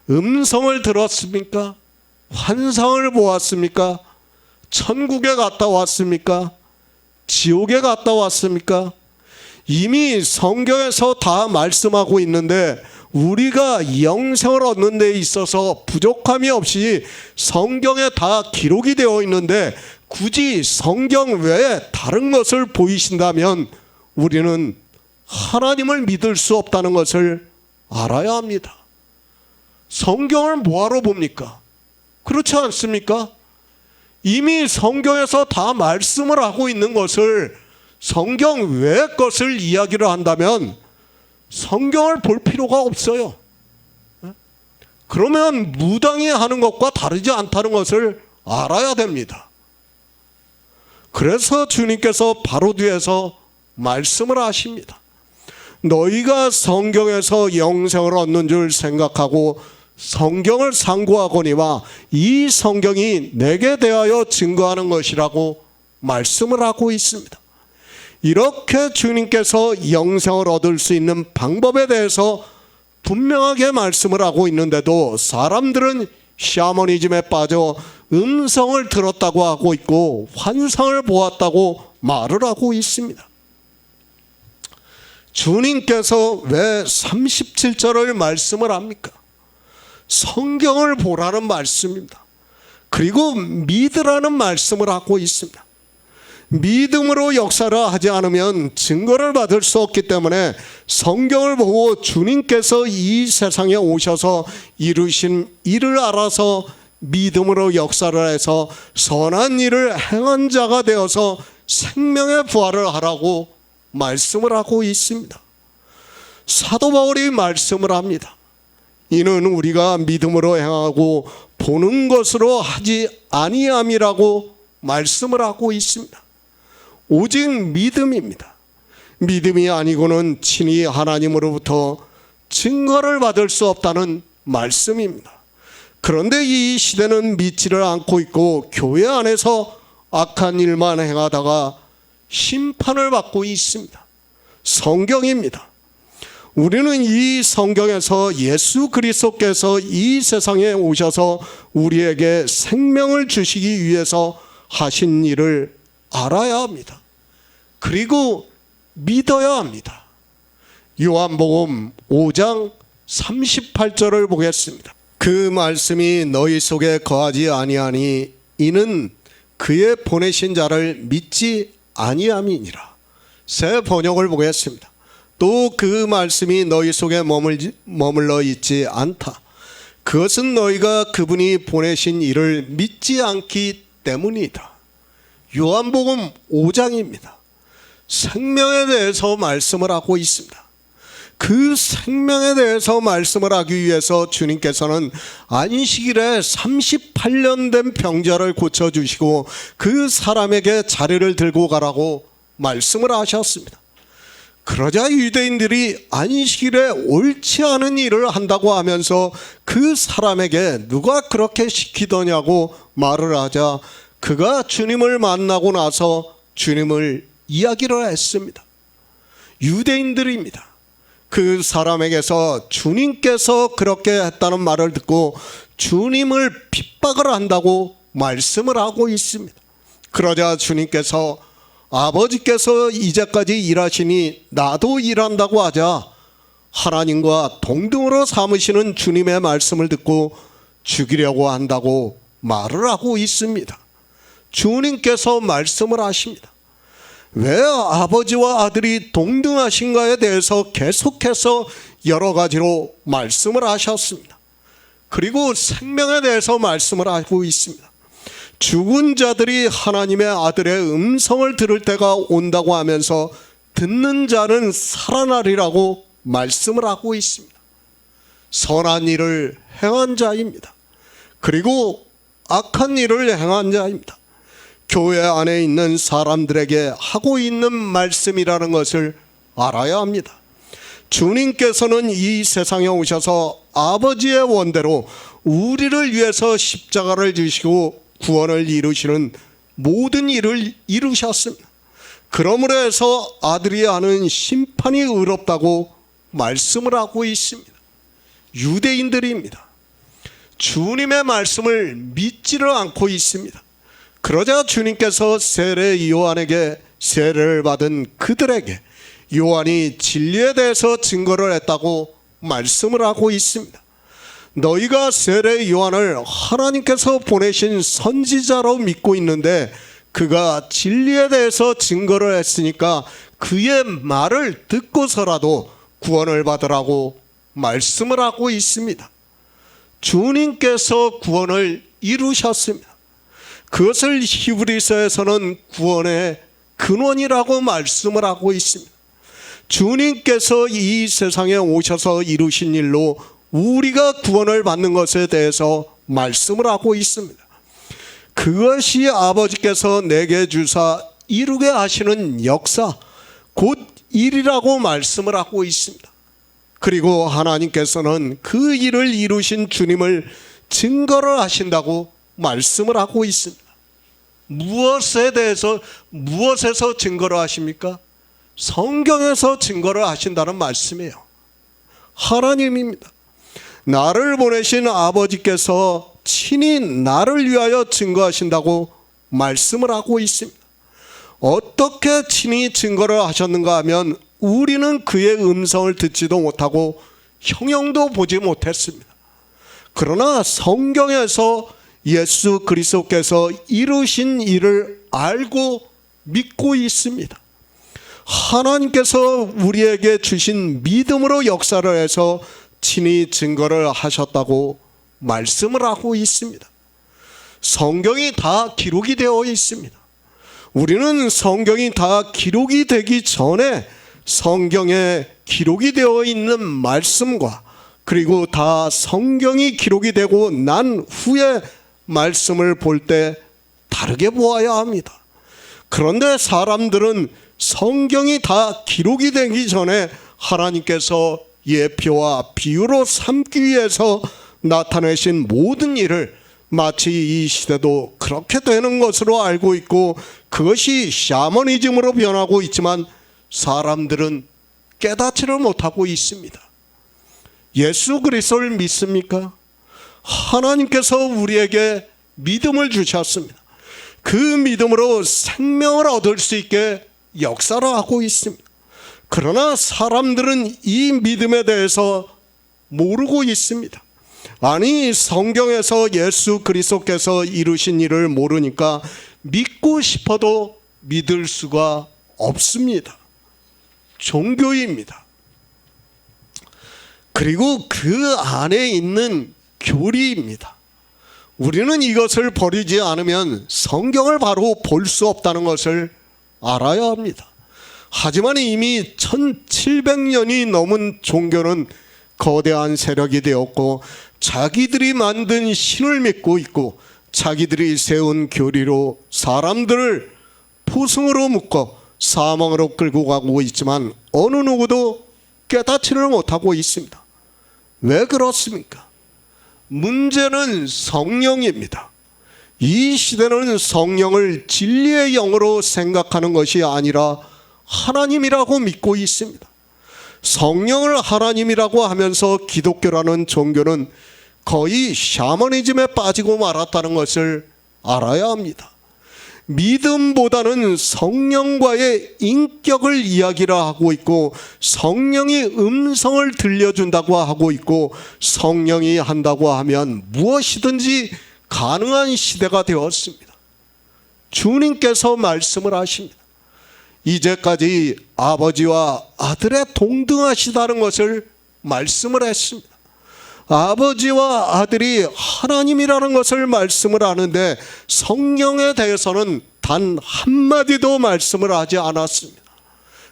음성을 들었습니까? 환상을 보았습니까? 천국에 갔다 왔습니까? 지옥에 갔다 왔습니까? 이미 성경에서 다 말씀하고 있는데 우리가 영생을 얻는 데 있어서 부족함이 없이 성경에 다 기록이 되어 있는데 굳이 성경 외에 다른 것을 보이신다면 우리는 하나님을 믿을 수 없다는 것을 알아야 합니다. 성경을 뭐하러 봅니까? 그렇지 않습니까? 이미 성경에서 다 말씀을 하고 있는 것을 성경 외의 것을 이야기를 한다면 성경을 볼 필요가 없어요. 그러면 무당이 하는 것과 다르지 않다는 것을 알아야 됩니다. 그래서 주님께서 바로 뒤에서 말씀을 하십니다. 너희가 성경에서 영생을 얻는 줄 생각하고 성경을 상고하거니와 이 성경이 내게 대하여 증거하는 것이라고 말씀을 하고 있습니다. 이렇게 주님께서 영생을 얻을 수 있는 방법에 대해서 분명하게 말씀을 하고 있는데도 사람들은 샤머니즘에 빠져 음성을 들었다고 하고 있고 환상을 보았다고 말을 하고 있습니다. 주님께서 왜 37절을 말씀을 합니까? 성경을 보라는 말씀입니다. 그리고 믿으라는 말씀을 하고 있습니다. 믿음으로 역사를 하지 않으면 증거를 받을 수 없기 때문에 성경을 보고 주님께서 이 세상에 오셔서 이루신 일을 알아서 믿음으로 역사를 해서 선한 일을 행한 자가 되어서 생명의 부활을 하라고 말씀을 하고 있습니다. 사도 바울이 말씀을 합니다. 이는 우리가 믿음으로 행하고 보는 것으로 하지 아니함이라고 말씀을 하고 있습니다. 오직 믿음입니다. 믿음이 아니고는 친히 하나님으로부터 증거를 받을 수 없다는 말씀입니다. 그런데 이 시대는 믿지를 않고 있고 교회 안에서 악한 일만 행하다가 심판을 받고 있습니다. 성경입니다. 우리는 이 성경에서 예수 그리스도께서 이 세상에 오셔서 우리에게 생명을 주시기 위해서 하신 일을 알아야 합니다. 그리고 믿어야 합니다. 요한복음 5장 38절을 보겠습니다. 그 말씀이 너희 속에 거하지 아니하니 이는 그의 보내신 자를 믿지 아니함이니라. 새 번역을 보겠습니다. 또 그 말씀이 너희 속에 머물러 있지 않다. 그것은 너희가 그분이 보내신 이를 믿지 않기 때문이다. 요한복음 5장입니다. 생명에 대해서 말씀을 하고 있습니다. 그 생명에 대해서 말씀을 하기 위해서 주님께서는 안식일에 38년 된 병자를 고쳐주시고 그 사람에게 자리를 들고 가라고 말씀을 하셨습니다. 그러자 유대인들이 안식일에 옳지 않은 일을 한다고 하면서 그 사람에게 누가 그렇게 시키더냐고 말을 하자 그가 주님을 만나고 나서 주님을 이야기를 했습니다. 유대인들입니다. 그 사람에게서 주님께서 그렇게 했다는 말을 듣고 주님을 핍박을 한다고 말씀을 하고 있습니다. 그러자 주님께서 아버지께서 이제까지 일하시니 나도 일한다고 하자 하나님과 동등으로 삼으시는 주님의 말씀을 듣고 죽이려고 한다고 말을 하고 있습니다. 주님께서 말씀을 하십니다. 왜 아버지와 아들이 동등하신가에 대해서 계속해서 여러 가지로 말씀을 하셨습니다. 그리고 생명에 대해서 말씀을 하고 있습니다. 죽은 자들이 하나님의 아들의 음성을 들을 때가 온다고 하면서 듣는 자는 살아나리라고 말씀을 하고 있습니다. 선한 일을 행한 자입니다. 그리고 악한 일을 행한 자입니다. 교회 안에 있는 사람들에게 하고 있는 말씀이라는 것을 알아야 합니다. 주님께서는 이 세상에 오셔서 아버지의 원대로 우리를 위해서 십자가를 지시고 구원을 이루시는 모든 일을 이루셨습니다. 그러므로 해서 아들이 하는 심판이 의롭다고 말씀을 하고 있습니다. 유대인들입니다. 주님의 말씀을 믿지를 않고 있습니다. 그러자 주님께서 세례 요한에게 세례를 받은 그들에게 요한이 진리에 대해서 증거를 했다고 말씀을 하고 있습니다. 너희가 세례 요한을 하나님께서 보내신 선지자로 믿고 있는데 그가 진리에 대해서 증거를 했으니까 그의 말을 듣고서라도 구원을 받으라고 말씀을 하고 있습니다. 주님께서 구원을 이루셨습니다. 그것을 히브리서에서는 구원의 근원이라고 말씀을 하고 있습니다. 주님께서 이 세상에 오셔서 이루신 일로 우리가 구원을 받는 것에 대해서 말씀을 하고 있습니다. 그것이 아버지께서 내게 주사 이루게 하시는 역사, 곧 일이라고 말씀을 하고 있습니다. 그리고 하나님께서는 그 일을 이루신 주님을 증거를 하신다고 말씀을 하고 있습니다. 무엇에서 증거를 하십니까? 성경에서 증거를 하신다는 말씀이에요. 하나님입니다. 나를 보내신 아버지께서 친히 나를 위하여 증거하신다고 말씀을 하고 있습니다. 어떻게 친히 증거를 하셨는가 하면 우리는 그의 음성을 듣지도 못하고 형용도 보지 못했습니다. 그러나 성경에서 예수 그리스도께서 이루신 일을 알고 믿고 있습니다. 하나님께서 우리에게 주신 믿음으로 역사를 해서 친히 증거를 하셨다고 말씀을 하고 있습니다. 성경이 다 기록이 되어 있습니다. 우리는 성경이 다 기록이 되기 전에 성경에 기록이 되어 있는 말씀과 그리고 다 성경이 기록이 되고 난 후에 말씀을 볼 때 다르게 보아야 합니다. 그런데 사람들은 성경이 다 기록이 되기 전에 하나님께서 예표와 비유로 삼기 위해서 나타내신 모든 일을 마치 이 시대도 그렇게 되는 것으로 알고 있고 그것이 샤머니즘으로 변하고 있지만 사람들은 깨닫지를 못하고 있습니다. 예수 그리스도를 믿습니까? 하나님께서 우리에게 믿음을 주셨습니다. 그 믿음으로 생명을 얻을 수 있게 역사를 하고 있습니다. 그러나 사람들은 이 믿음에 대해서 모르고 있습니다. 아니, 성경에서 예수 그리스도께서 이루신 일을 모르니까 믿고 싶어도 믿을 수가 없습니다. 종교입니다. 그리고 그 안에 있는 교리입니다. 우리는 이것을 버리지 않으면 성경을 바로 볼 수 없다는 것을 알아야 합니다. 하지만 이미 1700년이 넘은 종교는 거대한 세력이 되었고 자기들이 만든 신을 믿고 있고 자기들이 세운 교리로 사람들을 포승으로 묶어 사망으로 끌고 가고 있지만 어느 누구도 깨닫지를 못하고 있습니다. 왜 그렇습니까? 문제는 성령입니다. 이 시대는 성령을 진리의 영으로 생각하는 것이 아니라 하나님이라고 믿고 있습니다. 성령을 하나님이라고 하면서 기독교라는 종교는 거의 샤머니즘에 빠지고 말았다는 것을 알아야 합니다. 믿음보다는 성령과의 인격을 이야기를 하고 있고 성령이 음성을 들려준다고 하고 있고 성령이 한다고 하면 무엇이든지 가능한 시대가 되었습니다. 주님께서 말씀을 하십니다. 이제까지 아버지와 아들의 동등하시다는 것을 말씀을 했습니다. 아버지와 아들이 하나님이라는 것을 말씀을 하는데 성령에 대해서는 단 한마디도 말씀을 하지 않았습니다.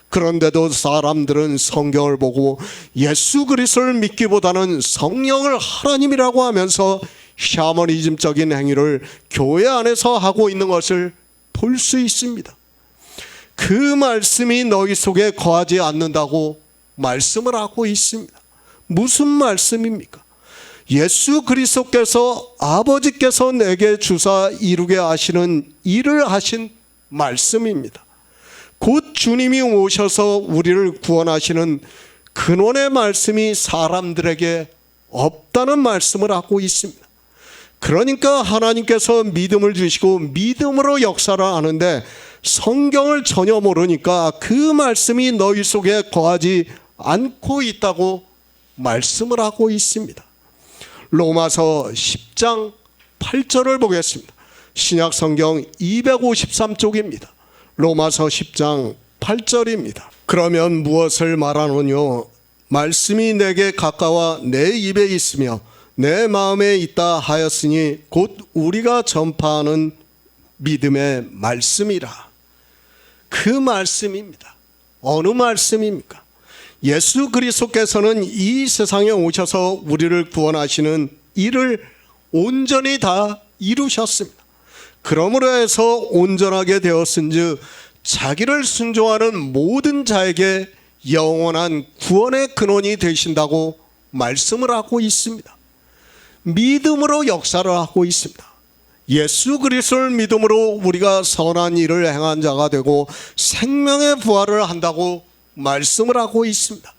그런데도 사람들은 성경을 보고 예수 그리스도를 믿기보다는 성령을 하나님이라고 하면서 샤머니즘적인 행위를 교회 안에서 하고 있는 것을 볼 수 있습니다. 그 말씀이 너희 속에 거하지 않는다고 말씀을 하고 있습니다. 무슨 말씀입니까? 예수 그리스도께서 아버지께서 내게 주사 이루게 하시는 일을 하신 말씀입니다. 곧 주님이 오셔서 우리를 구원하시는 근원의 말씀이 사람들에게 없다는 말씀을 하고 있습니다. 그러니까 하나님께서 믿음을 주시고 믿음으로 역사를 하는데 성경을 전혀 모르니까 그 말씀이 너희 속에 거하지 않고 있다고 말씀을 하고 있습니다. 로마서 10장 8절을 보겠습니다. 신약 성경 253쪽입니다. 로마서 10장 8절입니다. 그러면 무엇을 말하노뇨? 말씀이 내게 가까워 내 입에 있으며 내 마음에 있다 하였으니 곧 우리가 전파하는 믿음의 말씀이라. 그 말씀입니다. 어느 말씀입니까? 예수 그리스도께서는 이 세상에 오셔서 우리를 구원하시는 일을 온전히 다 이루셨습니다. 그러므로 해서 온전하게 되었은즉 자기를 순종하는 모든 자에게 영원한 구원의 근원이 되신다고 말씀을 하고 있습니다. 믿음으로 역사를 하고 있습니다. 예수 그리스도를 믿음으로 우리가 선한 일을 행한 자가 되고 생명의 부활을 한다고 말씀을 하고 있습니다.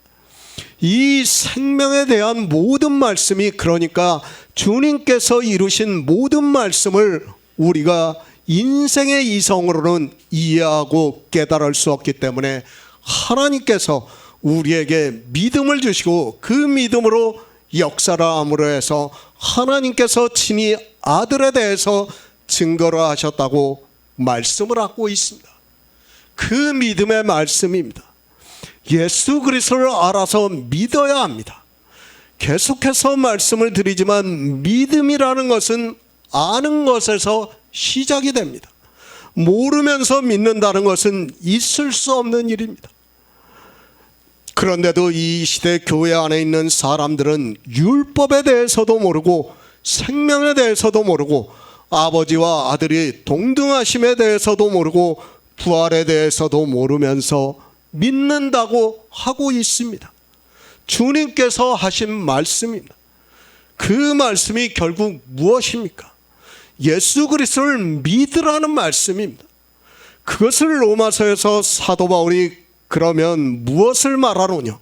이 생명에 대한 모든 말씀이, 그러니까 주님께서 이루신 모든 말씀을 우리가 인생의 이성으로는 이해하고 깨달을 수 없기 때문에 하나님께서 우리에게 믿음을 주시고 그 믿음으로 역사를 함으로 해서 하나님께서 친히 아들에 대해서 증거를 하셨다고 말씀을 하고 있습니다. 그 믿음의 말씀입니다. 예수 그리스도를 알아서 믿어야 합니다. 계속해서 말씀을 드리지만 믿음이라는 것은 아는 것에서 시작이 됩니다. 모르면서 믿는다는 것은 있을 수 없는 일입니다. 그런데도 이 시대 교회 안에 있는 사람들은 율법에 대해서도 모르고 생명에 대해서도 모르고 아버지와 아들이 동등하심에 대해서도 모르고 부활에 대해서도 모르면서 믿는다고 하고 있습니다. 주님께서 하신 말씀입니다. 그 말씀이 결국 무엇입니까? 예수 그리스도를 믿으라는 말씀입니다. 그것을 로마서에서 사도 바울이 그러면 무엇을 말하노냐?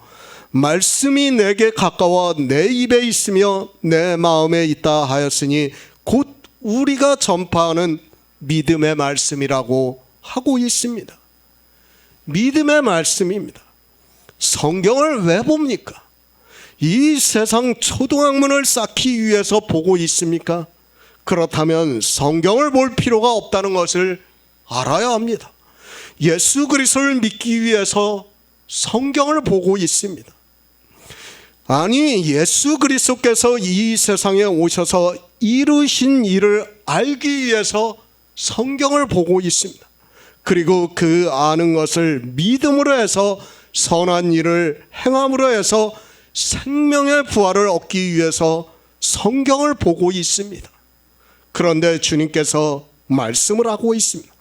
말씀이 내게 가까워 내 입에 있으며 내 마음에 있다 하였으니 곧 우리가 전파하는 믿음의 말씀이라고 하고 있습니다. 믿음의 말씀입니다. 성경을 왜 봅니까? 이 세상 초등학문을 쌓기 위해서 보고 있습니까? 그렇다면 성경을 볼 필요가 없다는 것을 알아야 합니다. 예수 그리스도를 믿기 위해서 성경을 보고 있습니다. 아니, 예수 그리스도께서 이 세상에 오셔서 이루신 일을 알기 위해서 성경을 보고 있습니다. 그리고 그 아는 것을 믿음으로 해서 선한 일을 행함으로 해서 생명의 부활을 얻기 위해서 성경을 보고 있습니다. 그런데 주님께서 말씀을 하고 있습니다.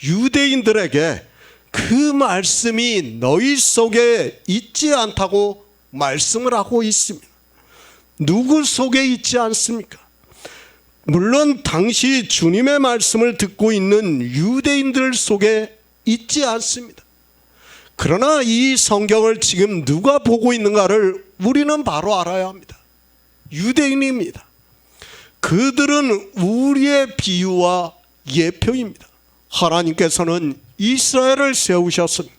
유대인들에게 그 말씀이 너희 속에 있지 않다고 말씀을 하고 있습니다. 누구 속에 있지 않습니까? 물론 당시 주님의 말씀을 듣고 있는 유대인들 속에 있지 않습니다. 그러나 이 성경을 지금 누가 보고 있는가를 우리는 바로 알아야 합니다. 유대인입니다. 그들은 우리의 비유와 예표입니다. 하나님께서는 이스라엘을 세우셨습니다.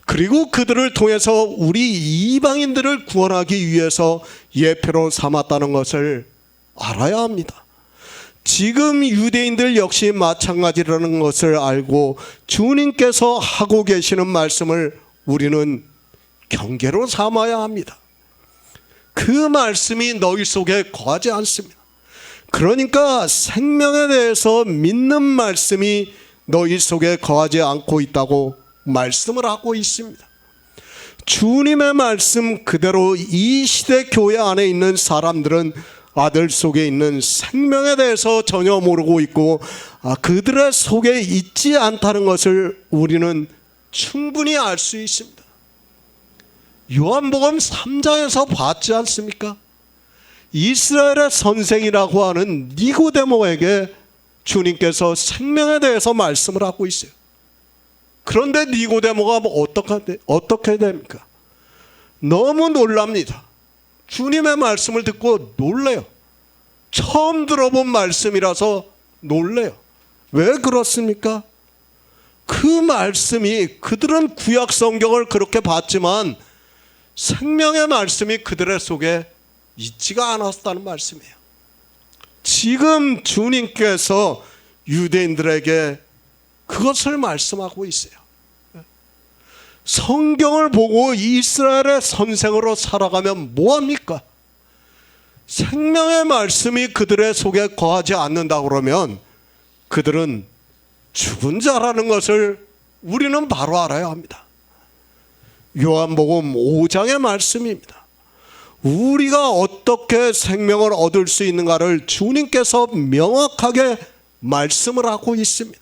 그리고 그들을 통해서 우리 이방인들을 구원하기 위해서 예표로 삼았다는 것을 알아야 합니다. 지금 유대인들 역시 마찬가지라는 것을 알고 주님께서 하고 계시는 말씀을 우리는 경계로 삼아야 합니다. 그 말씀이 너희 속에 거하지 않습니다. 그러니까 생명에 대해서 믿는 말씀이 너희 속에 거하지 않고 있다고 말씀을 하고 있습니다. 주님의 말씀 그대로 이 시대 교회 안에 있는 사람들은 아들 속에 있는 생명에 대해서 전혀 모르고 있고 그들의 속에 있지 않다는 것을 우리는 충분히 알 수 있습니다. 요한복음 3장에서 봤지 않습니까? 이스라엘의 선생이라고 하는 니고데모에게 주님께서 생명에 대해서 말씀을 하고 있어요. 그런데 니고데모가 어떻게 됩니까? 너무 놀랍니다. 주님의 말씀을 듣고 놀래요. 처음 들어본 말씀이라서 놀래요. 왜 그렇습니까? 그 말씀이, 그들은 구약 성경을 그렇게 봤지만 생명의 말씀이 그들의 속에 있지가 않았다는 말씀이에요. 지금 주님께서 유대인들에게 그것을 말씀하고 있어요. 성경을 보고 이스라엘의 선생으로 살아가면 뭐합니까? 생명의 말씀이 그들의 속에 거하지 않는다 그러면 그들은 죽은 자라는 것을 우리는 바로 알아야 합니다. 요한복음 5장의 말씀입니다. 우리가 어떻게 생명을 얻을 수 있는가를 주님께서 명확하게 말씀을 하고 있습니다.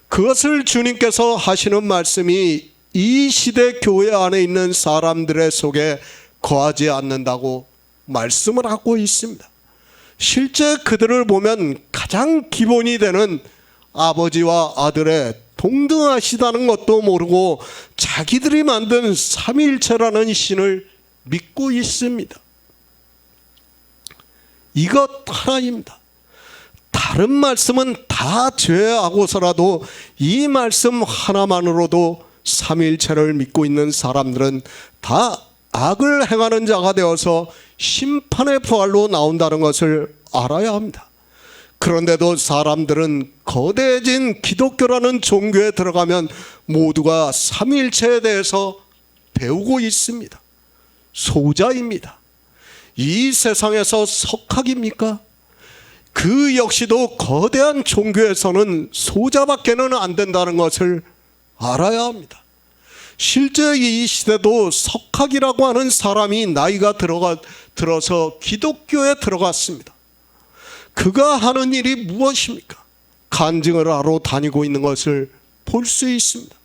그것을 주님께서 하시는 말씀이 이 시대 교회 안에 있는 사람들의 속에 거하지 않는다고 말씀을 하고 있습니다. 실제 그들을 보면 가장 기본이 되는 아버지와 아들의 동등하시다는 것도 모르고 자기들이 만든 삼위일체라는 신을 믿고 있습니다. 이것 하나입니다. 다른 말씀은 다 제외하고서라도 이 말씀 하나만으로도 삼위일체를 믿고 있는 사람들은 다 악을 행하는 자가 되어서 심판의 부활로 나온다는 것을 알아야 합니다. 그런데도 사람들은 거대해진 기독교라는 종교에 들어가면 모두가 삼위일체에 대해서 배우고 있습니다. 소자입니다. 이 세상에서 석학입니까? 그 역시도 거대한 종교에서는 소자밖에는 안 된다는 것을 알아야 합니다. 실제 이 시대도 석학이라고 하는 사람이 나이가 들어서 기독교에 들어갔습니다. 그가 하는 일이 무엇입니까? 간증을 하러 다니고 있는 것을 볼 수 있습니다.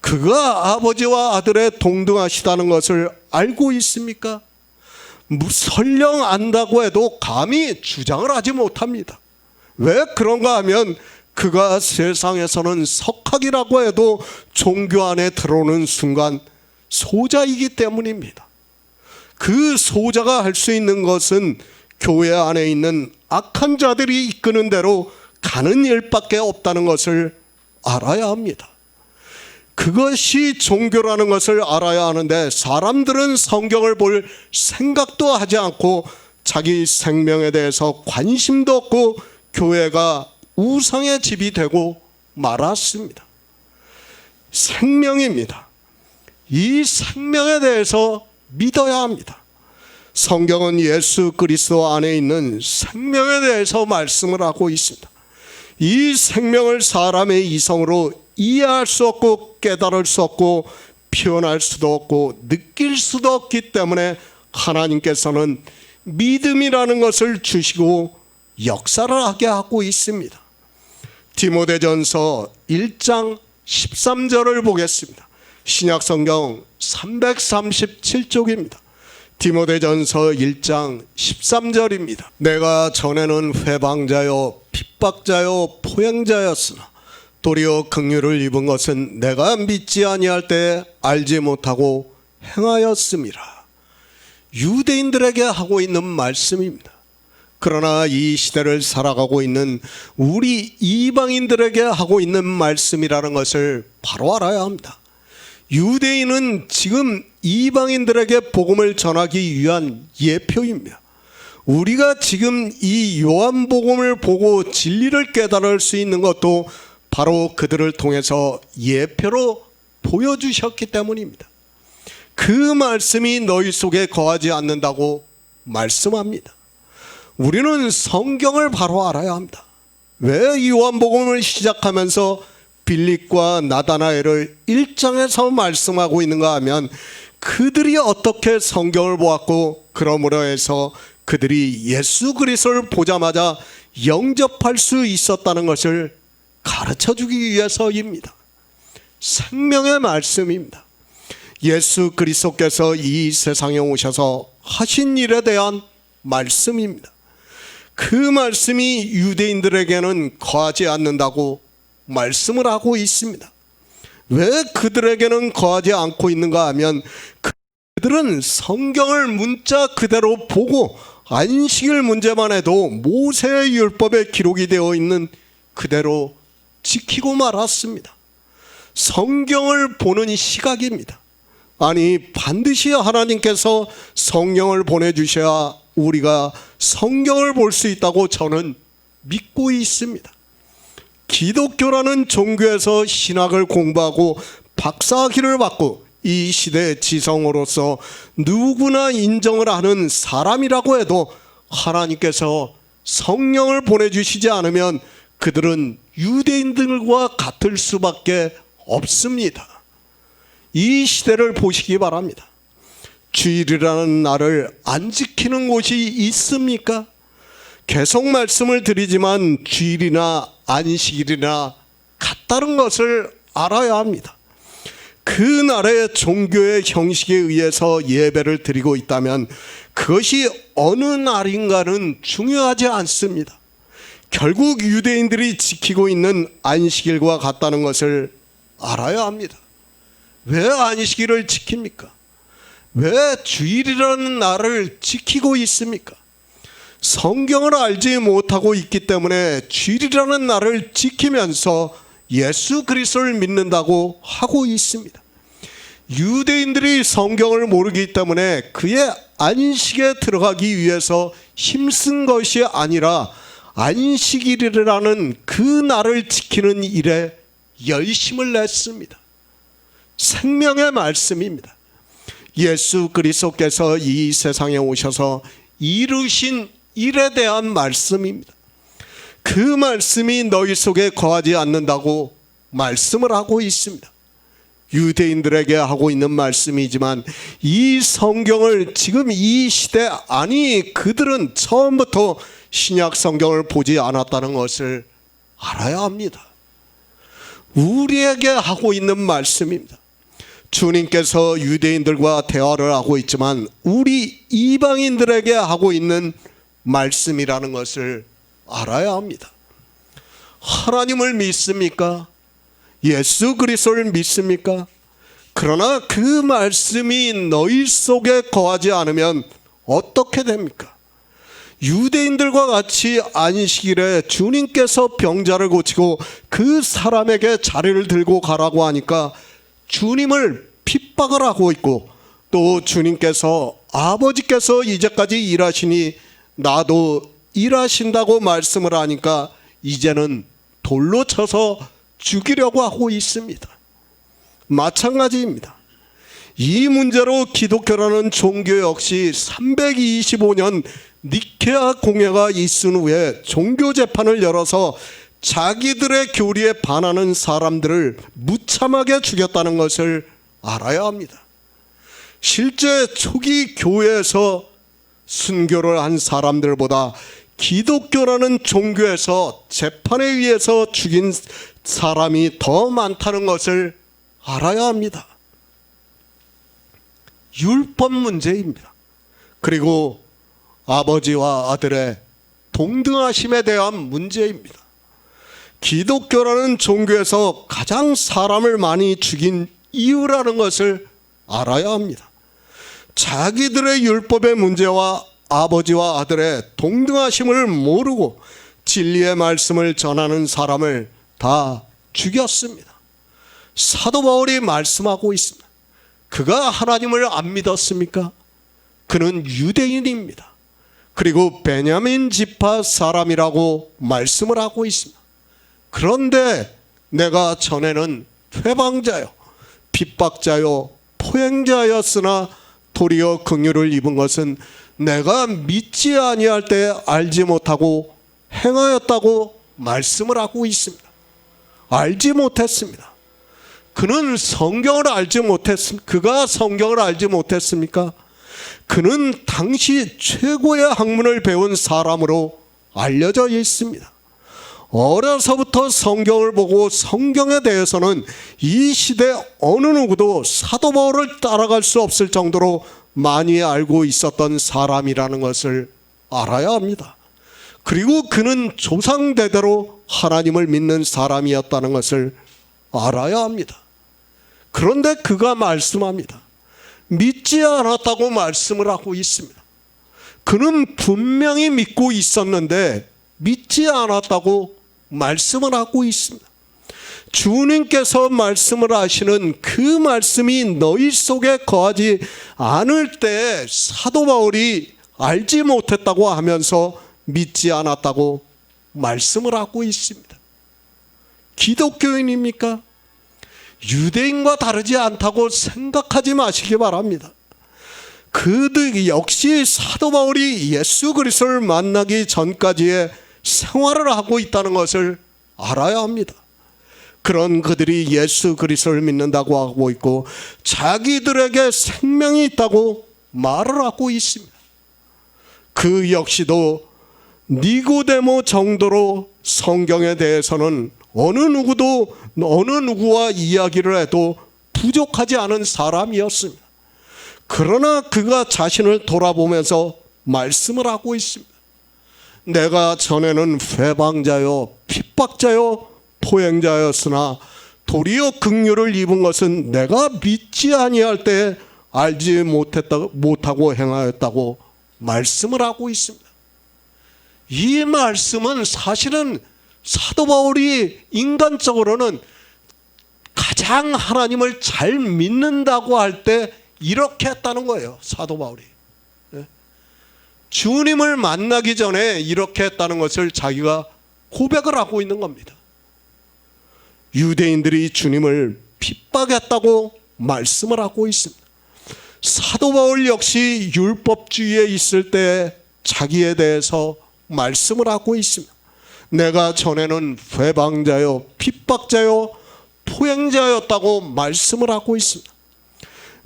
그가 아버지와 아들의 동등하시다는 것을 알고 있습니까? 설령 안다고 해도 감히 주장을 하지 못합니다. 왜 그런가 하면 그가 세상에서는 석학이라고 해도 종교 안에 들어오는 순간 소자이기 때문입니다. 그 소자가 할 수 있는 것은 교회 안에 있는 악한 자들이 이끄는 대로 가는 일밖에 없다는 것을 알아야 합니다. 그것이 종교라는 것을 알아야 하는데 사람들은 성경을 볼 생각도 하지 않고 자기 생명에 대해서 관심도 없고 교회가 우상의 집이 되고 말았습니다. 생명입니다. 이 생명에 대해서 믿어야 합니다. 성경은 예수 그리스도 안에 있는 생명에 대해서 말씀을 하고 있습니다. 이 생명을 사람의 이성으로 이해할 수 없고 깨달을 수 없고 표현할 수도 없고 느낄 수도 없기 때문에 하나님께서는 믿음이라는 것을 주시고 역사를 하게 하고 있습니다. 디모데전서 1장 13절을 보겠습니다. 신약성경 337쪽입니다. 디모데전서 1장 13절입니다. 내가 전에는 회방자요 핍박자요 포행자였으나 도리어 긍휼을 입은 것은 내가 믿지 아니할 때 알지 못하고 행하였음이라. 유대인들에게 하고 있는 말씀입니다. 그러나 이 시대를 살아가고 있는 우리 이방인들에게 하고 있는 말씀이라는 것을 바로 알아야 합니다. 유대인은 지금 이방인들에게 복음을 전하기 위한 예표입니다. 우리가 지금 이 요한복음을 보고 진리를 깨달을 수 있는 것도 바로 그들을 통해서 예표로 보여주셨기 때문입니다. 그 말씀이 너희 속에 거하지 않는다고 말씀합니다. 우리는 성경을 바로 알아야 합니다. 왜 요한복음을 시작하면서 빌립과 나다나엘을 1장에서 말씀하고 있는가 하면 그들이 어떻게 성경을 보았고 그러므로 해서 그들이 예수 그리스도를 보자마자 영접할 수 있었다는 것을 가르쳐주기 위해서입니다. 생명의 말씀입니다. 예수 그리스도께서 이 세상에 오셔서 하신 일에 대한 말씀입니다. 그 말씀이 유대인들에게는 거하지 않는다고 말씀을 하고 있습니다. 왜 그들에게는 거하지 않고 있는가 하면 그들은 성경을 문자 그대로 보고 안식일 문제만 해도 모세의 율법에 기록이 되어 있는 그대로 지키고 말았습니다. 성경을 보는 시각입니다. 아니, 반드시 하나님께서 성령을 보내주셔야 우리가 성경을 볼 수 있다고 저는 믿고 있습니다. 기독교라는 종교에서 신학을 공부하고 박사학위를 받고 이 시대의 지성으로서 누구나 인정을 하는 사람이라고 해도 하나님께서 성령을 보내주시지 않으면 그들은 유대인들과 같을 수밖에 없습니다. 이 시대를 보시기 바랍니다. 주일이라는 날을 안 지키는 곳이 있습니까? 계속 말씀을 드리지만 주일이나 안식일이나 같다는 것을 알아야 합니다. 그 날의 종교의 형식에 의해서 예배를 드리고 있다면 그것이 어느 날인가는 중요하지 않습니다. 결국 유대인들이 지키고 있는 안식일과 같다는 것을 알아야 합니다. 왜 안식일을 지킵니까? 왜 주일이라는 날을 지키고 있습니까? 성경을 알지 못하고 있기 때문에 주일이라는 날을 지키면서 예수 그리스도를 믿는다고 하고 있습니다. 유대인들이 성경을 모르기 때문에 그의 안식에 들어가기 위해서 힘쓴 것이 아니라 안식일이라는 그 날을 지키는 일에 열심을 냈습니다. 생명의 말씀입니다. 예수 그리스도께서 이 세상에 오셔서 이루신 일에 대한 말씀입니다. 그 말씀이 너희 속에 거하지 않는다고 말씀을 하고 있습니다. 유대인들에게 하고 있는 말씀이지만 이 성경을 지금 이 시대, 아니 그들은 처음부터 신약 성경을 보지 않았다는 것을 알아야 합니다. 우리에게 하고 있는 말씀입니다. 주님께서 유대인들과 대화를 하고 있지만 우리 이방인들에게 하고 있는 말씀이라는 것을 알아야 합니다. 하나님을 믿습니까? 예수 그리스도를 믿습니까? 그러나 그 말씀이 너희 속에 거하지 않으면 어떻게 됩니까? 유대인들과 같이 안식일에 주님께서 병자를 고치고 그 사람에게 자리를 들고 가라고 하니까 주님을 핍박을 하고 있고, 또 주님께서 아버지께서 이제까지 일하시니 나도 일하신다고 말씀을 하니까 이제는 돌로 쳐서 죽이려고 하고 있습니다. 마찬가지입니다. 이 문제로 기독교라는 종교 역시 325년 니케아 공회가 있은 후에 종교 재판을 열어서 자기들의 교리에 반하는 사람들을 무참하게 죽였다는 것을 알아야 합니다. 실제 초기 교회에서 순교를 한 사람들보다 기독교라는 종교에서 재판에 의해서 죽인 사람이 더 많다는 것을 알아야 합니다. 율법 문제입니다. 그리고 아버지와 아들의 동등하심에 대한 문제입니다. 기독교라는 종교에서 가장 사람을 많이 죽인 이유라는 것을 알아야 합니다. 자기들의 율법의 문제와 아버지와 아들의 동등하심을 모르고 진리의 말씀을 전하는 사람을 다 죽였습니다. 사도 바울이 말씀하고 있습니다. 그가 하나님을 안 믿었습니까? 그는 유대인입니다. 그리고 베냐민 지파 사람이라고 말씀을 하고 있습니다. 그런데 내가 전에는 회방자요, 핍박자요, 포행자였으나 도리어 긍휼을 입은 것은 내가 믿지 아니할 때 알지 못하고 행하였다고 말씀을 하고 있습니다. 알지 못했습니다. 그는 성경을 알지 못했습니까? 그가 성경을 알지 못했습니까? 그는 당시 최고의 학문을 배운 사람으로 알려져 있습니다. 어려서부터 성경을 보고 성경에 대해서는 이 시대 어느 누구도 사도 바울을 따라갈 수 없을 정도로 많이 알고 있었던 사람이라는 것을 알아야 합니다. 그리고 그는 조상대대로 하나님을 믿는 사람이었다는 것을 알아야 합니다. 그런데 그가 말씀합니다. 믿지 않았다고 말씀을 하고 있습니다. 그는 분명히 믿고 있었는데 믿지 않았다고 말씀을 하고 있습니다. 주님께서 말씀을 하시는 그 말씀이 너희 속에 거하지 않을 때 사도 바울이 알지 못했다고 하면서 믿지 않았다고 말씀을 하고 있습니다. 기독교인입니까? 유대인과 다르지 않다고 생각하지 마시기 바랍니다. 그들 역시 사도 바울이 예수 그리스도를 만나기 전까지의 생활을 하고 있다는 것을 알아야 합니다. 그런 그들이 예수 그리스도를 믿는다고 하고 있고 자기들에게 생명이 있다고 말을 하고 있습니다. 그 역시도 니고데모 정도로 성경에 대해서는 어느 누구와 이야기를 해도 부족하지 않은 사람이었습니다. 그러나 그가 자신을 돌아보면서 말씀을 하고 있습니다. 내가 전에는 회방자요 핍박자요 포행자였으나 도리어 긍휼을 입은 것은 내가 믿지 아니할 때 알지 못하고 행하였다고 말씀을 하고 있습니다. 이 말씀은 사실은 사도 바울이 인간적으로는 가장 하나님을 잘 믿는다고 할 때 이렇게 했다는 거예요. 사도 바울이 주님을 만나기 전에 이렇게 했다는 것을 자기가 고백을 하고 있는 겁니다. 유대인들이 주님을 핍박했다고 말씀을 하고 있습니다. 사도 바울 역시 율법주의에 있을 때 자기에 대해서 말씀을 하고 있습니다. 내가 전에는 회방자요 핍박자요 포행자였다고 말씀을 하고 있습니다.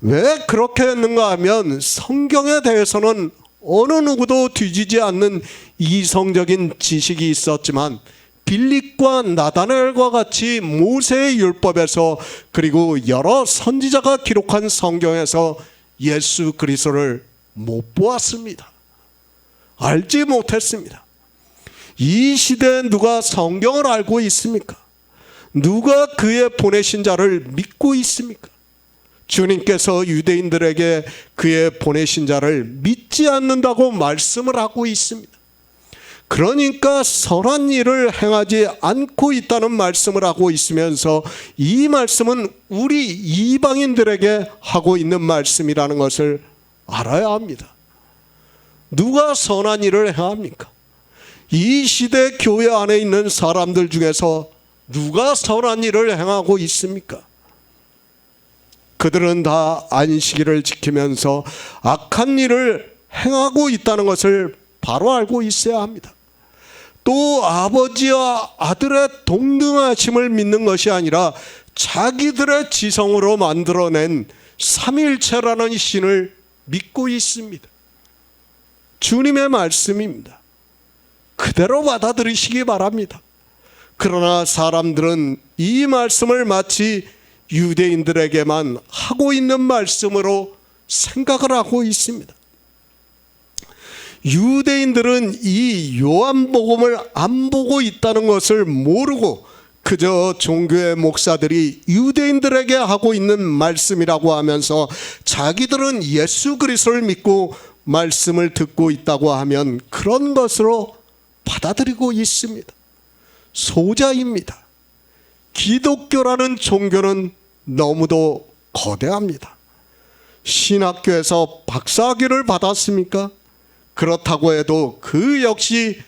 왜 그렇게 했는가 하면 성경에 대해서는 어느 누구도 뒤지지 않는 이성적인 지식이 있었지만 빌립과 나다넬과 같이 모세의 율법에서 그리고 여러 선지자가 기록한 성경에서 예수 그리스도를 못 보았습니다. 알지 못했습니다. 이 시대에 누가 성경을 알고 있습니까? 누가 그의 보내신 자를 믿고 있습니까? 주님께서 유대인들에게 그의 보내신 자를 믿지 않는다고 말씀을 하고 있습니다. 그러니까 선한 일을 행하지 않고 있다는 말씀을 하고 있으면서 이 말씀은 우리 이방인들에게 하고 있는 말씀이라는 것을 알아야 합니다. 누가 선한 일을 행합니까? 이 시대 교회 안에 있는 사람들 중에서 누가 선한 일을 행하고 있습니까? 그들은 다 안식일을 지키면서 악한 일을 행하고 있다는 것을 바로 알고 있어야 합니다. 또 아버지와 아들의 동등하심을 믿는 것이 아니라 자기들의 지성으로 만들어낸 삼일체라는 신을 믿고 있습니다. 주님의 말씀입니다. 그대로 받아들이시기 바랍니다. 그러나 사람들은 이 말씀을 마치 유대인들에게만 하고 있는 말씀으로 생각을 하고 있습니다. 유대인들은 이 요한복음을 안 보고 있다는 것을 모르고 그저 종교의 목사들이 유대인들에게 하고 있는 말씀이라고 하면서 자기들은 예수 그리스도를 믿고 말씀을 듣고 있다고 하면 그런 것으로 받아들이고 있습니다. 소자입니다. 기독교라는 종교는 너무도 거대합니다. 신학교에서 박사학위를 받았습니까? 그렇다고 해도 그 역시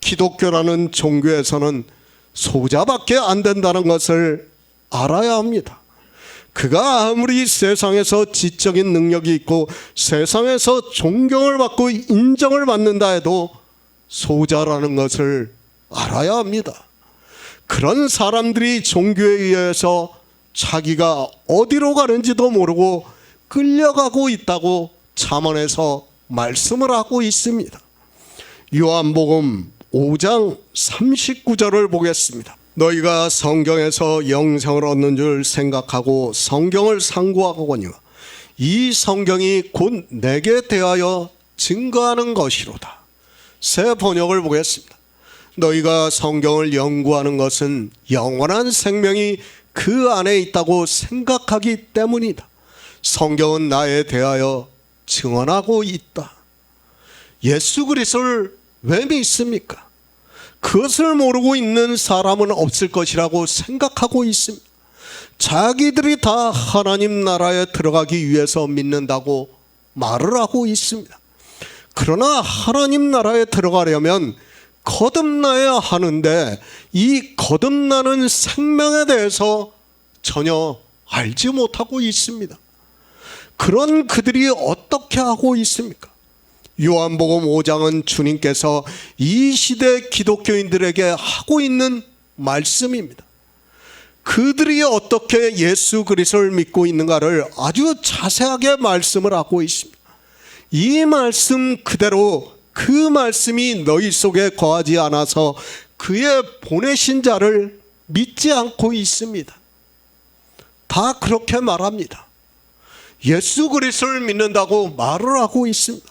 기독교라는 종교에서는 소자밖에 안 된다는 것을 알아야 합니다. 그가 아무리 세상에서 지적인 능력이 있고 세상에서 존경을 받고 인정을 받는다 해도 소자라는 것을 알아야 합니다. 그런 사람들이 종교에 의해서 자기가 어디로 가는지도 모르고 끌려가고 있다고 잠언에서 말씀을 하고 있습니다. 요한복음 5장 39절을 보겠습니다. 너희가 성경에서 영생을 얻는 줄 생각하고 성경을 상고하거니와 이 성경이 곧 내게 대하여 증거하는 것이로다. 새 번역을 보겠습니다. 너희가 성경을 연구하는 것은 영원한 생명이 그 안에 있다고 생각하기 때문이다. 성경은 나에 대하여 증언하고 있다. 예수 그리스도를 왜 믿습니까? 그것을 모르고 있는 사람은 없을 것이라고 생각하고 있습니다. 자기들이 다 하나님 나라에 들어가기 위해서 믿는다고 말을 하고 있습니다. 그러나 하나님 나라에 들어가려면 거듭나야 하는데 이 거듭나는 생명에 대해서 전혀 알지 못하고 있습니다. 그런 그들이 어떻게 하고 있습니까? 요한복음 5장은 주님께서 이 시대 기독교인들에게 하고 있는 말씀입니다. 그들이 어떻게 예수 그리스도를 믿고 있는가를 아주 자세하게 말씀을 하고 있습니다. 이 말씀 그대로 그 말씀이 너희 속에 거하지 않아서 그의 보내신 자를 믿지 않고 있습니다. 다 그렇게 말합니다. 예수 그리스도를 믿는다고 말을 하고 있습니다.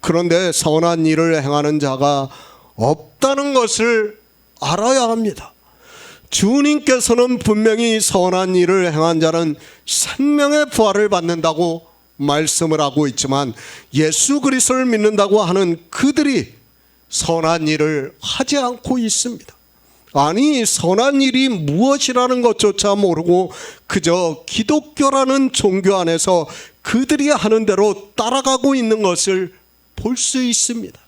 그런데 선한 일을 행하는 자가 없다는 것을 알아야 합니다. 주님께서는 분명히 선한 일을 행한 자는 생명의 부활을 받는다고 말씀을 하고 있지만 예수 그리스도를 믿는다고 하는 그들이 선한 일을 하지 않고 있습니다. 아니, 선한 일이 무엇이라는 것조차 모르고 그저 기독교라는 종교 안에서 그들이 하는 대로 따라가고 있는 것을 볼 수 있습니다.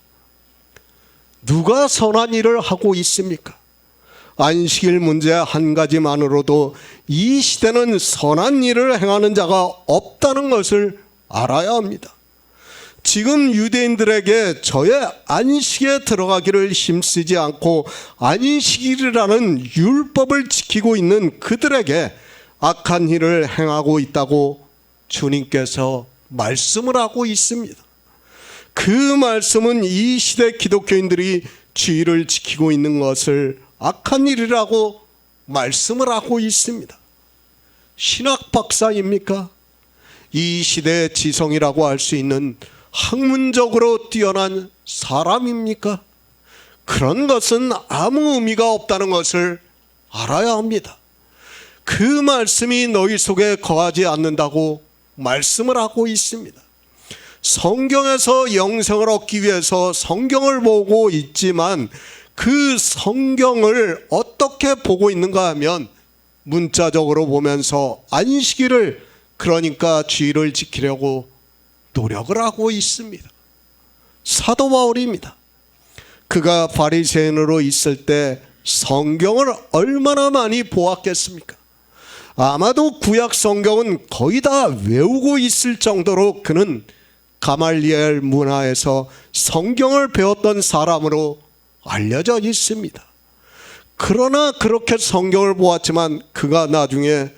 누가 선한 일을 하고 있습니까? 안식일 문제 한 가지만으로도 이 시대는 선한 일을 행하는 자가 없다는 것을 알아야 합니다. 지금 유대인들에게 저의 안식에 들어가기를 힘쓰지 않고 안식일이라는 율법을 지키고 있는 그들에게 악한 일을 행하고 있다고 주님께서 말씀을 하고 있습니다. 그 말씀은 이 시대 기독교인들이 주의를 지키고 있는 것을 악한 일이라고 말씀을 하고 있습니다. 신학 박사입니까? 이 시대의 지성이라고 할 수 있는 학문적으로 뛰어난 사람입니까? 그런 것은 아무 의미가 없다는 것을 알아야 합니다. 그 말씀이 너희 속에 거하지 않는다고 말씀을 하고 있습니다. 성경에서 영생을 얻기 위해서 성경을 보고 있지만 그 성경을 어떻게 보고 있는가 하면 문자적으로 보면서 안식일을, 그러니까 주의를 지키려고 노력을 하고 있습니다. 사도 바울입니다. 그가 바리새인으로 있을 때 성경을 얼마나 많이 보았겠습니까? 아마도 구약 성경은 거의 다 외우고 있을 정도로 그는 가말리엘 문화에서 성경을 배웠던 사람으로 알려져 있습니다. 그러나 그렇게 성경을 보았지만 그가 나중에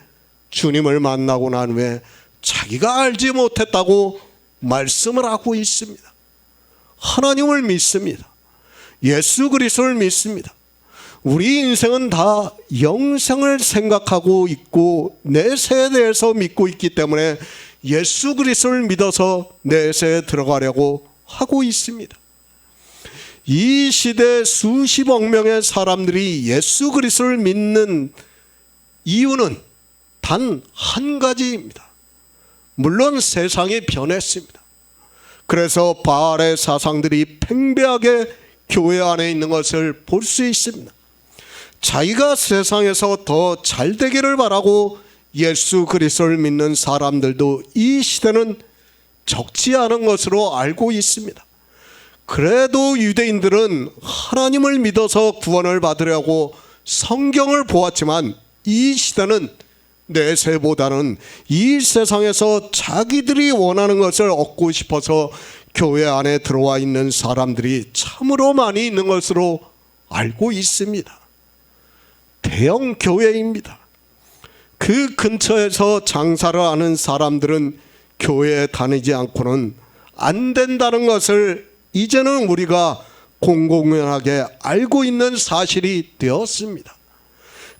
주님을 만나고 난 후에 자기가 알지 못했다고 말씀을 하고 있습니다. 하나님을 믿습니다. 예수 그리스도를 믿습니다. 우리 인생은 다 영생을 생각하고 있고 내세에 대해서 믿고 있기 때문에 예수 그리스도를 믿어서 내세에 들어가려고 하고 있습니다. 이 시대 수십억 명의 사람들이 예수 그리스도를 믿는 이유는 단 한 가지입니다. 물론 세상이 변했습니다. 그래서 바알의 사상들이 팽배하게 교회 안에 있는 것을 볼 수 있습니다. 자기가 세상에서 더 잘 되기를 바라고 예수 그리스도를 믿는 사람들도 이 시대는 적지 않은 것으로 알고 있습니다. 그래도 유대인들은 하나님을 믿어서 구원을 받으려고 성경을 보았지만 이 시대는 내세보다는 이 세상에서 자기들이 원하는 것을 얻고 싶어서 교회 안에 들어와 있는 사람들이 참으로 많이 있는 것으로 알고 있습니다. 대형 교회입니다. 그 근처에서 장사를 하는 사람들은 교회에 다니지 않고는 안 된다는 것을 이제는 우리가 공공연하게 알고 있는 사실이 되었습니다.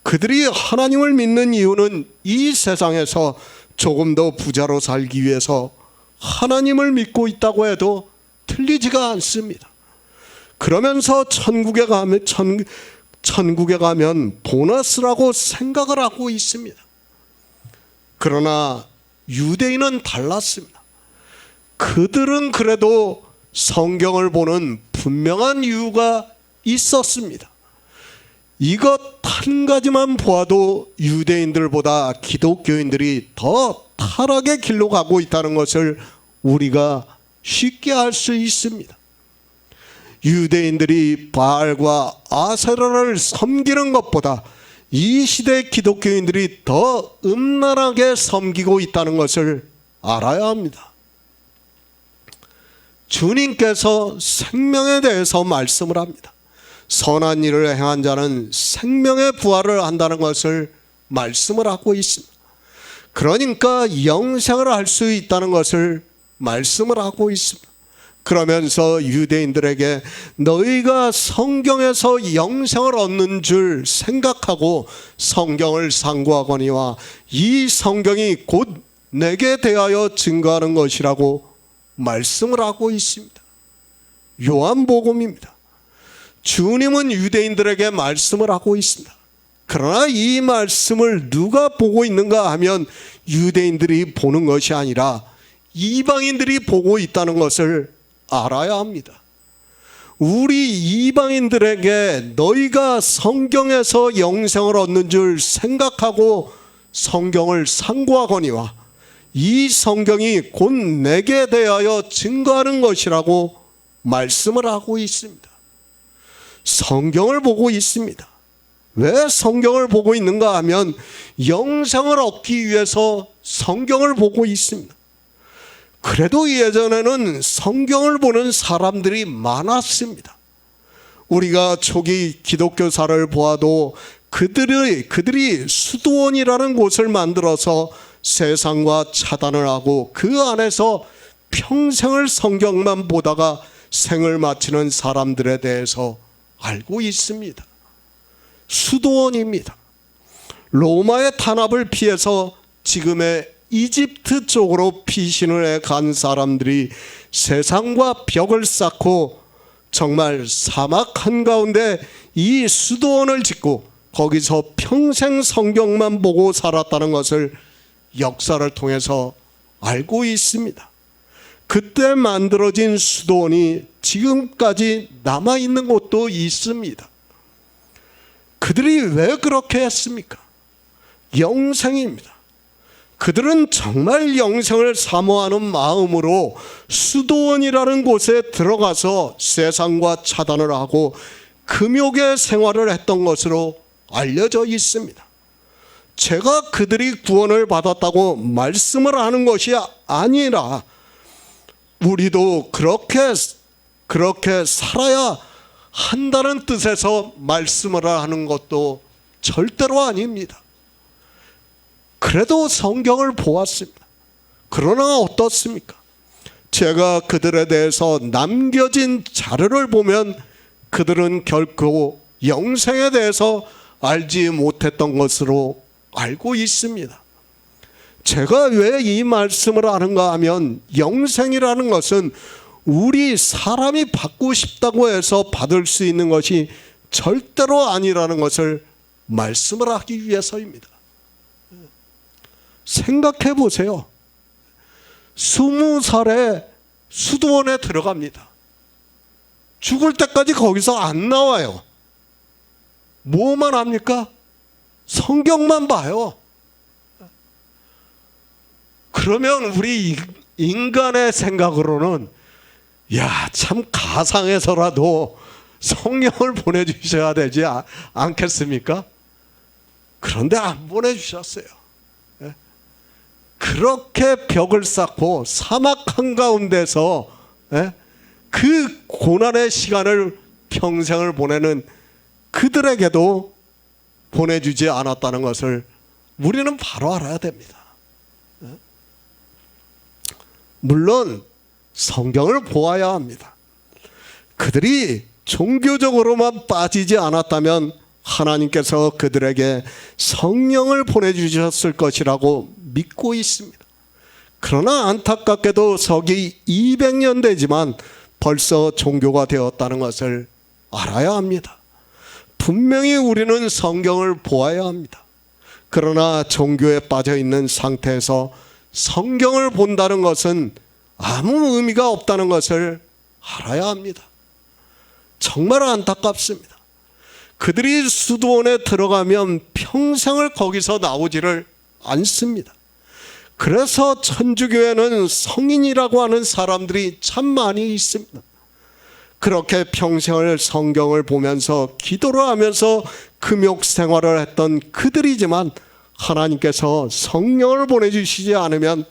그들이 하나님을 믿는 이유는 이 세상에서 조금 더 부자로 살기 위해서 하나님을 믿고 있다고 해도 틀리지가 않습니다. 그러면서 천국에 가면 보너스라고 생각을 하고 있습니다. 그러나 유대인은 달랐습니다. 그들은 그래도 성경을 보는 분명한 이유가 있었습니다. 이것 한 가지만 보아도 유대인들보다 기독교인들이 더 타락의 길로 가고 있다는 것을 우리가 쉽게 알 수 있습니다. 유대인들이 바알과 아세라를 섬기는 것보다 이 시대 기독교인들이 더 음란하게 섬기고 있다는 것을 알아야 합니다. 주님께서 생명에 대해서 말씀을 합니다. 선한 일을 행한 자는 생명의 부활을 한다는 것을 말씀을 하고 있습니다. 그러니까 영생을 할 수 있다는 것을 말씀을 하고 있습니다. 그러면서 유대인들에게 너희가 성경에서 영생을 얻는 줄 생각하고 성경을 상고하거니와 이 성경이 곧 내게 대하여 증거하는 것이라고 말씀을 하고 있습니다. 요한복음입니다. 주님은 유대인들에게 말씀을 하고 있습니다. 그러나 이 말씀을 누가 보고 있는가 하면 유대인들이 보는 것이 아니라 이방인들이 보고 있다는 것을 알아야 합니다. 우리 이방인들에게 너희가 성경에서 영생을 얻는 줄 생각하고 성경을 상고하거니와 이 성경이 곧 내게 대하여 증거하는 것이라고 말씀을 하고 있습니다. 성경을 보고 있습니다. 왜 성경을 보고 있는가 하면 영생을 얻기 위해서 성경을 보고 있습니다. 그래도 예전에는 성경을 보는 사람들이 많았습니다. 우리가 초기 기독교사를 보아도 그들이 수도원이라는 곳을 만들어서 세상과 차단을 하고 그 안에서 평생을 성경만 보다가 생을 마치는 사람들에 대해서 알고 있습니다. 수도원입니다. 로마의 탄압을 피해서 지금의 이집트 쪽으로 피신을 해 간 사람들이 세상과 벽을 쌓고 정말 사막 한가운데 이 수도원을 짓고 거기서 평생 성경만 보고 살았다는 것을 역사를 통해서 알고 있습니다. 그때 만들어진 수도원이 지금까지 남아있는 곳도 있습니다. 그들이 왜 그렇게 했습니까? 영생입니다. 그들은 정말 영생을 사모하는 마음으로 수도원이라는 곳에 들어가서 세상과 차단을 하고 금욕의 생활을 했던 것으로 알려져 있습니다. 제가 그들이 구원을 받았다고 말씀을 하는 것이 아니라 우리도 그렇게 살아야 한다는 뜻에서 말씀을 하는 것도 절대로 아닙니다. 그래도 성경을 보았습니다. 그러나 어떻습니까? 제가 그들에 대해서 남겨진 자료를 보면 그들은 결코 영생에 대해서 알지 못했던 것으로 알고 있습니다. 제가 왜 이 말씀을 하는가 하면 영생이라는 것은 우리 사람이 받고 싶다고 해서 받을 수 있는 것이 절대로 아니라는 것을 말씀을 하기 위해서입니다. 생각해 보세요. 20살에 수도원에 들어갑니다. 죽을 때까지 거기서 안 나와요. 뭐만 합니까? 성경만 봐요. 그러면 우리 인간의 생각으로는 야, 참 가상에서라도 성령을 보내주셔야 되지 않겠습니까? 그런데 안 보내주셨어요. 그렇게 벽을 쌓고 사막 한가운데서 그 고난의 시간을 평생을 보내는 그들에게도 보내주지 않았다는 것을 우리는 바로 알아야 됩니다. 물론 성경을 보아야 합니다. 그들이 종교적으로만 빠지지 않았다면 하나님께서 그들에게 성령을 보내주셨을 것이라고 믿고 있습니다. 그러나 안타깝게도 서기 200년 되지만 벌써 종교가 되었다는 것을 알아야 합니다. 분명히 우리는 성경을 보아야 합니다. 그러나 종교에 빠져 있는 상태에서 성경을 본다는 것은 아무 의미가 없다는 것을 알아야 합니다. 정말 안타깝습니다. 그들이 수도원에 들어가면 평생을 거기서 나오지를 않습니다. 그래서 천주교에는 성인이라고 하는 사람들이 참 많이 있습니다. 그렇게 평생을 성경을 보면서 기도를 하면서 금욕 생활을 했던 그들이지만 하나님께서 성령을 보내주시지 않으면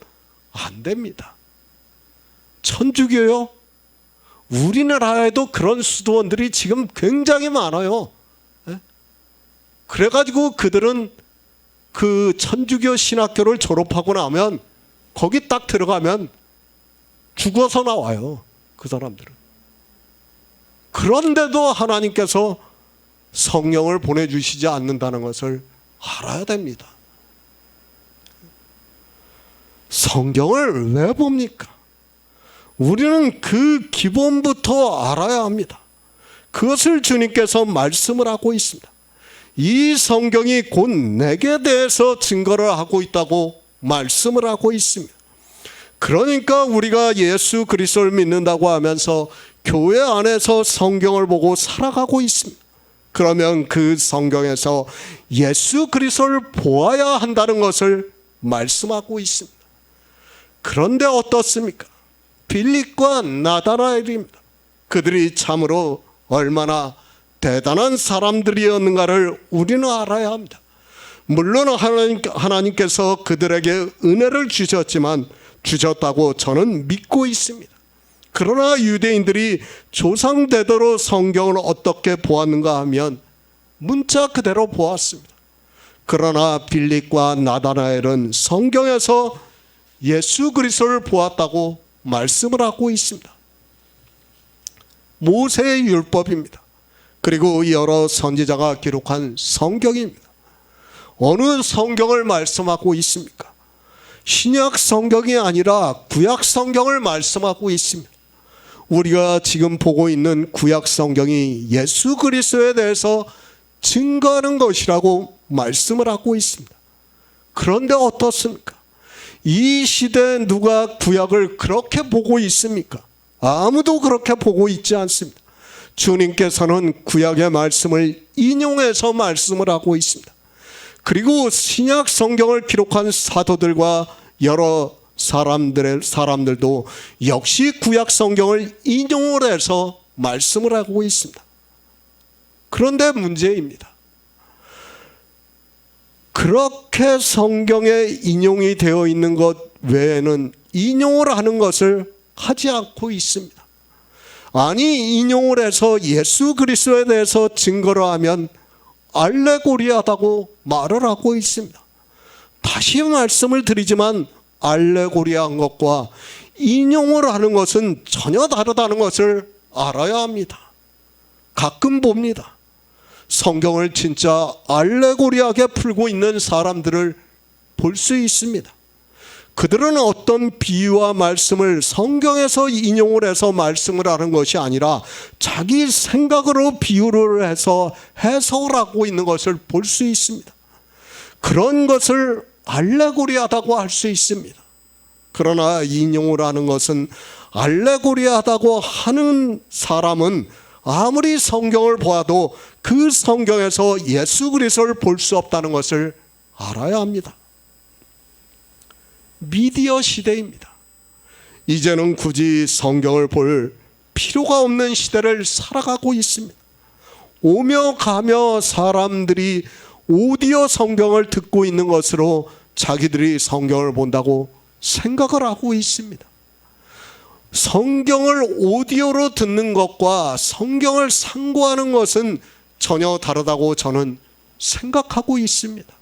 안 됩니다. 천주교요? 우리나라에도 그런 수도원들이 지금 굉장히 많아요. 그래가지고 그들은 그 천주교 신학교를 졸업하고 나면 거기 딱 들어가면 죽어서 나와요. 그 사람들은. 그런데도 하나님께서 성령을 보내주시지 않는다는 것을 알아야 됩니다. 성경을 왜 봅니까? 우리는 그 기본부터 알아야 합니다. 그것을 주님께서 말씀을 하고 있습니다. 이 성경이 곧 내게 대해서 증거를 하고 있다고 말씀을 하고 있습니다. 그러니까 우리가 예수 그리스도를 믿는다고 하면서 교회 안에서 성경을 보고 살아가고 있습니다. 그러면 그 성경에서 예수 그리스도를 보아야 한다는 것을 말씀하고 있습니다. 그런데 어떻습니까? 빌립과 나다나엘입니다. 그들이 참으로 얼마나 대단한 사람들이었는가를 우리는 알아야 합니다. 물론 하나님께서 그들에게 은혜를 주셨다고 저는 믿고 있습니다. 그러나 유대인들이 조상대대로 성경을 어떻게 보았는가 하면 문자 그대로 보았습니다. 그러나 빌립과 나다나엘은 성경에서 예수 그리스도를 보았다고 말씀을 하고 있습니다. 모세의 율법입니다. 그리고 여러 선지자가 기록한 성경입니다. 어느 성경을 말씀하고 있습니까? 신약 성경이 아니라 구약 성경을 말씀하고 있습니다. 우리가 지금 보고 있는 구약 성경이 예수 그리스도에 대해서 증거하는 것이라고 말씀을 하고 있습니다. 그런데 어떻습니까? 이 시대에 누가 구약을 그렇게 보고 있습니까? 아무도 그렇게 보고 있지 않습니다. 주님께서는 구약의 말씀을 인용해서 말씀을 하고 있습니다. 그리고 신약 성경을 기록한 사도들과 여러 사람들도 역시 구약 성경을 인용을 해서 말씀을 하고 있습니다. 그런데 문제입니다. 그렇게 성경에 인용이 되어 있는 것 외에는 인용을 하는 것을 하지 않고 있습니다. 아니, 인용을 해서 예수 그리스도에 대해서 증거를 하면 알레고리하다고 말을 하고 있습니다. 다시 말씀을 드리지만 알레고리한 것과 인용을 하는 것은 전혀 다르다는 것을 알아야 합니다. 가끔 봅니다. 성경을 진짜 알레고리하게 풀고 있는 사람들을 볼 수 있습니다. 그들은 어떤 비유와 말씀을 성경에서 인용을 해서 말씀을 하는 것이 아니라 자기 생각으로 비유를 해서 해석을 하고 있는 것을 볼 수 있습니다. 그런 것을 알레고리하다고 할 수 있습니다. 그러나 인용을 하는 것은 알레고리하다고 하는 사람은 아무리 성경을 보아도 그 성경에서 예수 그리스도를 볼 수 없다는 것을 알아야 합니다. 미디어 시대입니다. 이제는 굳이 성경을 볼 필요가 없는 시대를 살아가고 있습니다. 오며 가며 사람들이 오디오 성경을 듣고 있는 것으로 자기들이 성경을 본다고 생각을 하고 있습니다. 성경을 오디오로 듣는 것과 성경을 상고하는 것은 전혀 다르다고 저는 생각하고 있습니다.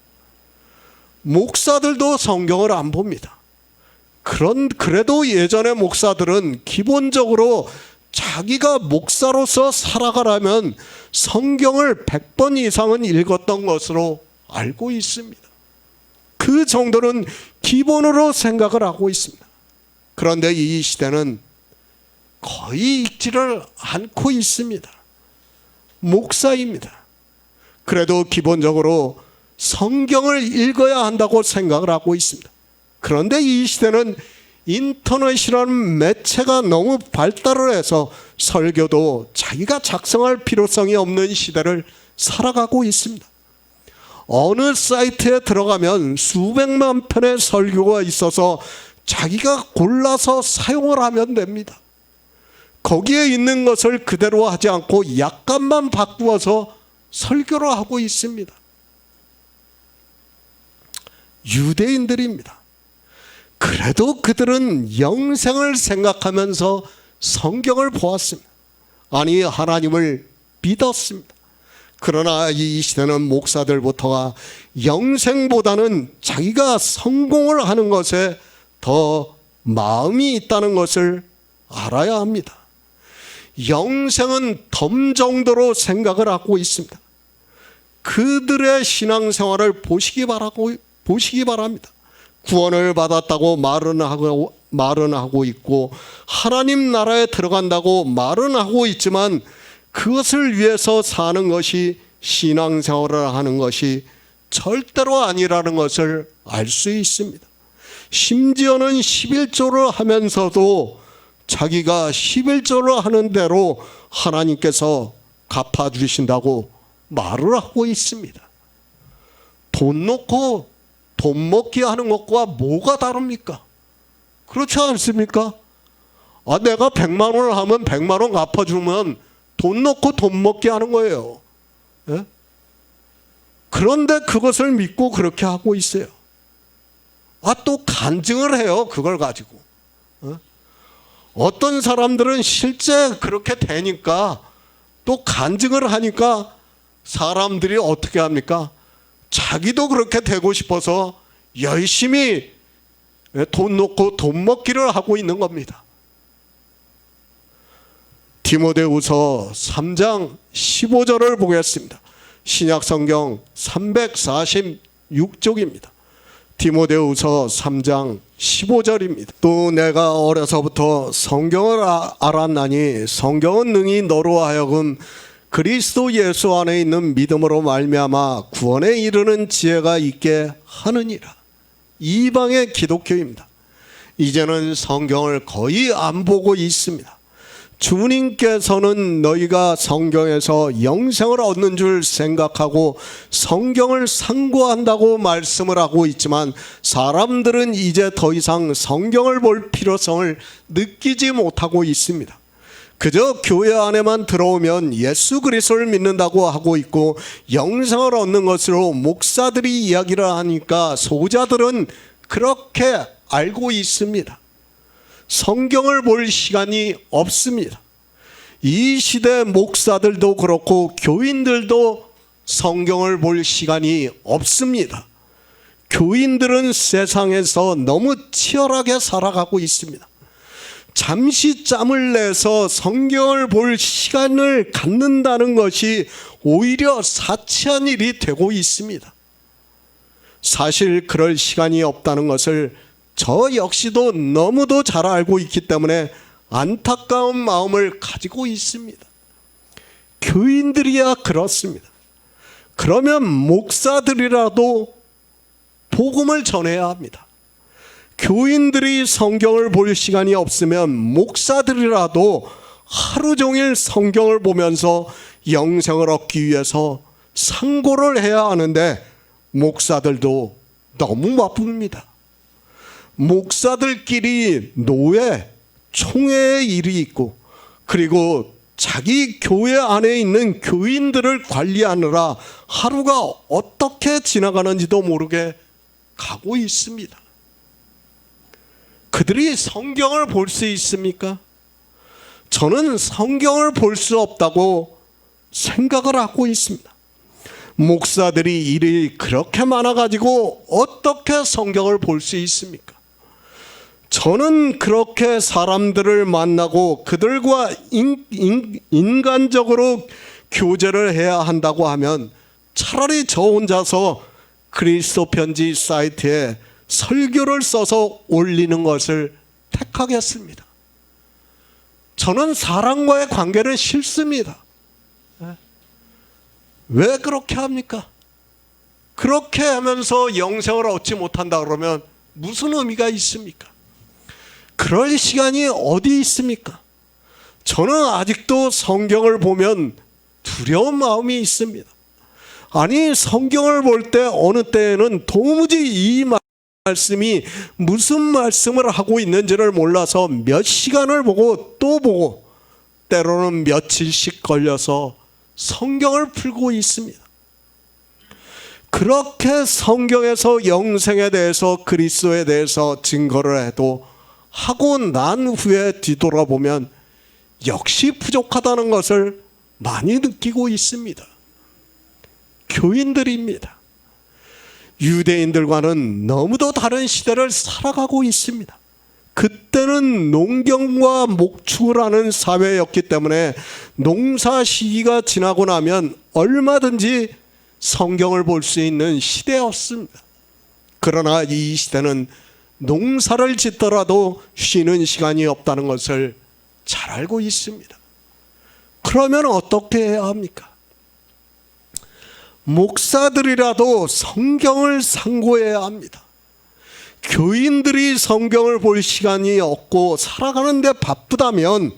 목사들도 성경을 안 봅니다. 그래도 예전의 목사들은 기본적으로 자기가 목사로서 살아가려면 성경을 100번 이상은 읽었던 것으로 알고 있습니다. 그 정도는 기본으로 생각을 하고 있습니다. 그런데 이 시대는 거의 읽지를 않고 있습니다. 목사입니다. 그래도 기본적으로 성경을 읽어야 한다고 생각을 하고 있습니다. 그런데 이 시대는 인터넷이라는 매체가 너무 발달을 해서 설교도 자기가 작성할 필요성이 없는 시대를 살아가고 있습니다. 어느 사이트에 들어가면 수백만 편의 설교가 있어서 자기가 골라서 사용을 하면 됩니다. 거기에 있는 것을 그대로 하지 않고 약간만 바꾸어서 설교를 하고 있습니다. 유대인들입니다. 그래도 그들은 영생을 생각하면서 성경을 보았습니다. 아니, 하나님을 믿었습니다. 그러나 이 시대는 목사들부터가 영생보다는 자기가 성공을 하는 것에 더 마음이 있다는 것을 알아야 합니다. 영생은 덤 정도로 생각을 하고 있습니다. 그들의 신앙생활을 보시기 바랍니다. 구원을 받았다고 말은 하고 있고 하나님 나라에 들어간다고 말은 하고 있지만 그것을 위해서 사는 것이 신앙생활을 하는 것이 절대로 아니라는 것을 알 수 있습니다. 심지어는 11조를 하면서도 자기가 11조를 하는 대로 하나님께서 갚아주신다고 말을 하고 있습니다. 돈 놓고 돈 먹기 하는 것과 뭐가 다릅니까? 그렇지 않습니까? 내가 100만 원을 하면 100만 원 갚아주면 돈 놓고 돈 먹기 하는 거예요. 예? 그런데 그것을 믿고 그렇게 하고 있어요. 또 간증을 해요. 그걸 가지고. 어떤 사람들은 실제 그렇게 되니까 또 간증을 하니까 사람들이 어떻게 합니까? 자기도 그렇게 되고 싶어서 열심히 돈 놓고 돈 먹기를 하고 있는 겁니다. 디모데후서 3장 15절을 보겠습니다. 신약성경 346쪽입니다. 디모데후서 3장 15절입니다. 또 내가 어려서부터 성경을 알았나니 성경은 능히 너로 하여금 그리스도 예수 안에 있는 믿음으로 말미암아 구원에 이르는 지혜가 있게 하느니라. 이방의 기독교입니다. 이제는 성경을 거의 안 보고 있습니다. 주님께서는 너희가 성경에서 영생을 얻는 줄 생각하고 성경을 상고한다고 말씀을 하고 있지만 사람들은 이제 더 이상 성경을 볼 필요성을 느끼지 못하고 있습니다. 그저 교회 안에만 들어오면 예수 그리스도를 믿는다고 하고 있고 영생을 얻는 것으로 목사들이 이야기를 하니까 소자들은 그렇게 알고 있습니다. 성경을 볼 시간이 없습니다. 이 시대 목사들도 그렇고 교인들도 성경을 볼 시간이 없습니다. 교인들은 세상에서 너무 치열하게 살아가고 있습니다. 잠시 짬을 내서 성경을 볼 시간을 갖는다는 것이 오히려 사치한 일이 되고 있습니다. 사실 그럴 시간이 없다는 것을 저 역시도 너무도 잘 알고 있기 때문에 안타까운 마음을 가지고 있습니다. 교인들이야 그렇습니다. 그러면 목사들이라도 복음을 전해야 합니다. 교인들이 성경을 볼 시간이 없으면 목사들이라도 하루 종일 성경을 보면서 영생을 얻기 위해서 상고를 해야 하는데 목사들도 너무 바쁩니다. 목사들끼리 노회, 총회의 일이 있고 그리고 자기 교회 안에 있는 교인들을 관리하느라 하루가 어떻게 지나가는지도 모르게 가고 있습니다. 그들이 성경을 볼 수 있습니까? 저는 성경을 볼 수 없다고 생각을 하고 있습니다. 목사들이 일이 그렇게 많아가지고 어떻게 성경을 볼 수 있습니까? 저는 그렇게 사람들을 만나고 그들과 인간적으로 교제를 해야 한다고 하면 차라리 저 혼자서 그리스도 편지 사이트에 설교를 써서 올리는 것을 택하겠습니다. 저는 사람과의 관계는 싫습니다. 왜 그렇게 합니까? 그렇게 하면서 영생을 얻지 못한다 그러면 무슨 의미가 있습니까? 그럴 시간이 어디 있습니까? 저는 아직도 성경을 보면 두려운 마음이 있습니다. 아니 성경을 볼 때 어느 때에는 도무지 이 말씀이 무슨 말씀을 하고 있는지를 몰라서 몇 시간을 보고 또 보고 때로는 며칠씩 걸려서 성경을 풀고 있습니다. 그렇게 성경에서 영생에 대해서 그리스도에 대해서 증거를 해도 하고 난 후에 뒤돌아보면 역시 부족하다는 것을 많이 느끼고 있습니다. 교인들입니다. 유대인들과는 너무도 다른 시대를 살아가고 있습니다. 그때는 농경과 목축을 하는 사회였기 때문에 농사 시기가 지나고 나면 얼마든지 성경을 볼 수 있는 시대였습니다. 그러나 이 시대는 농사를 짓더라도 쉬는 시간이 없다는 것을 잘 알고 있습니다. 그러면 어떻게 해야 합니까? 목사들이라도 성경을 상고해야 합니다. 교인들이 성경을 볼 시간이 없고 살아가는데 바쁘다면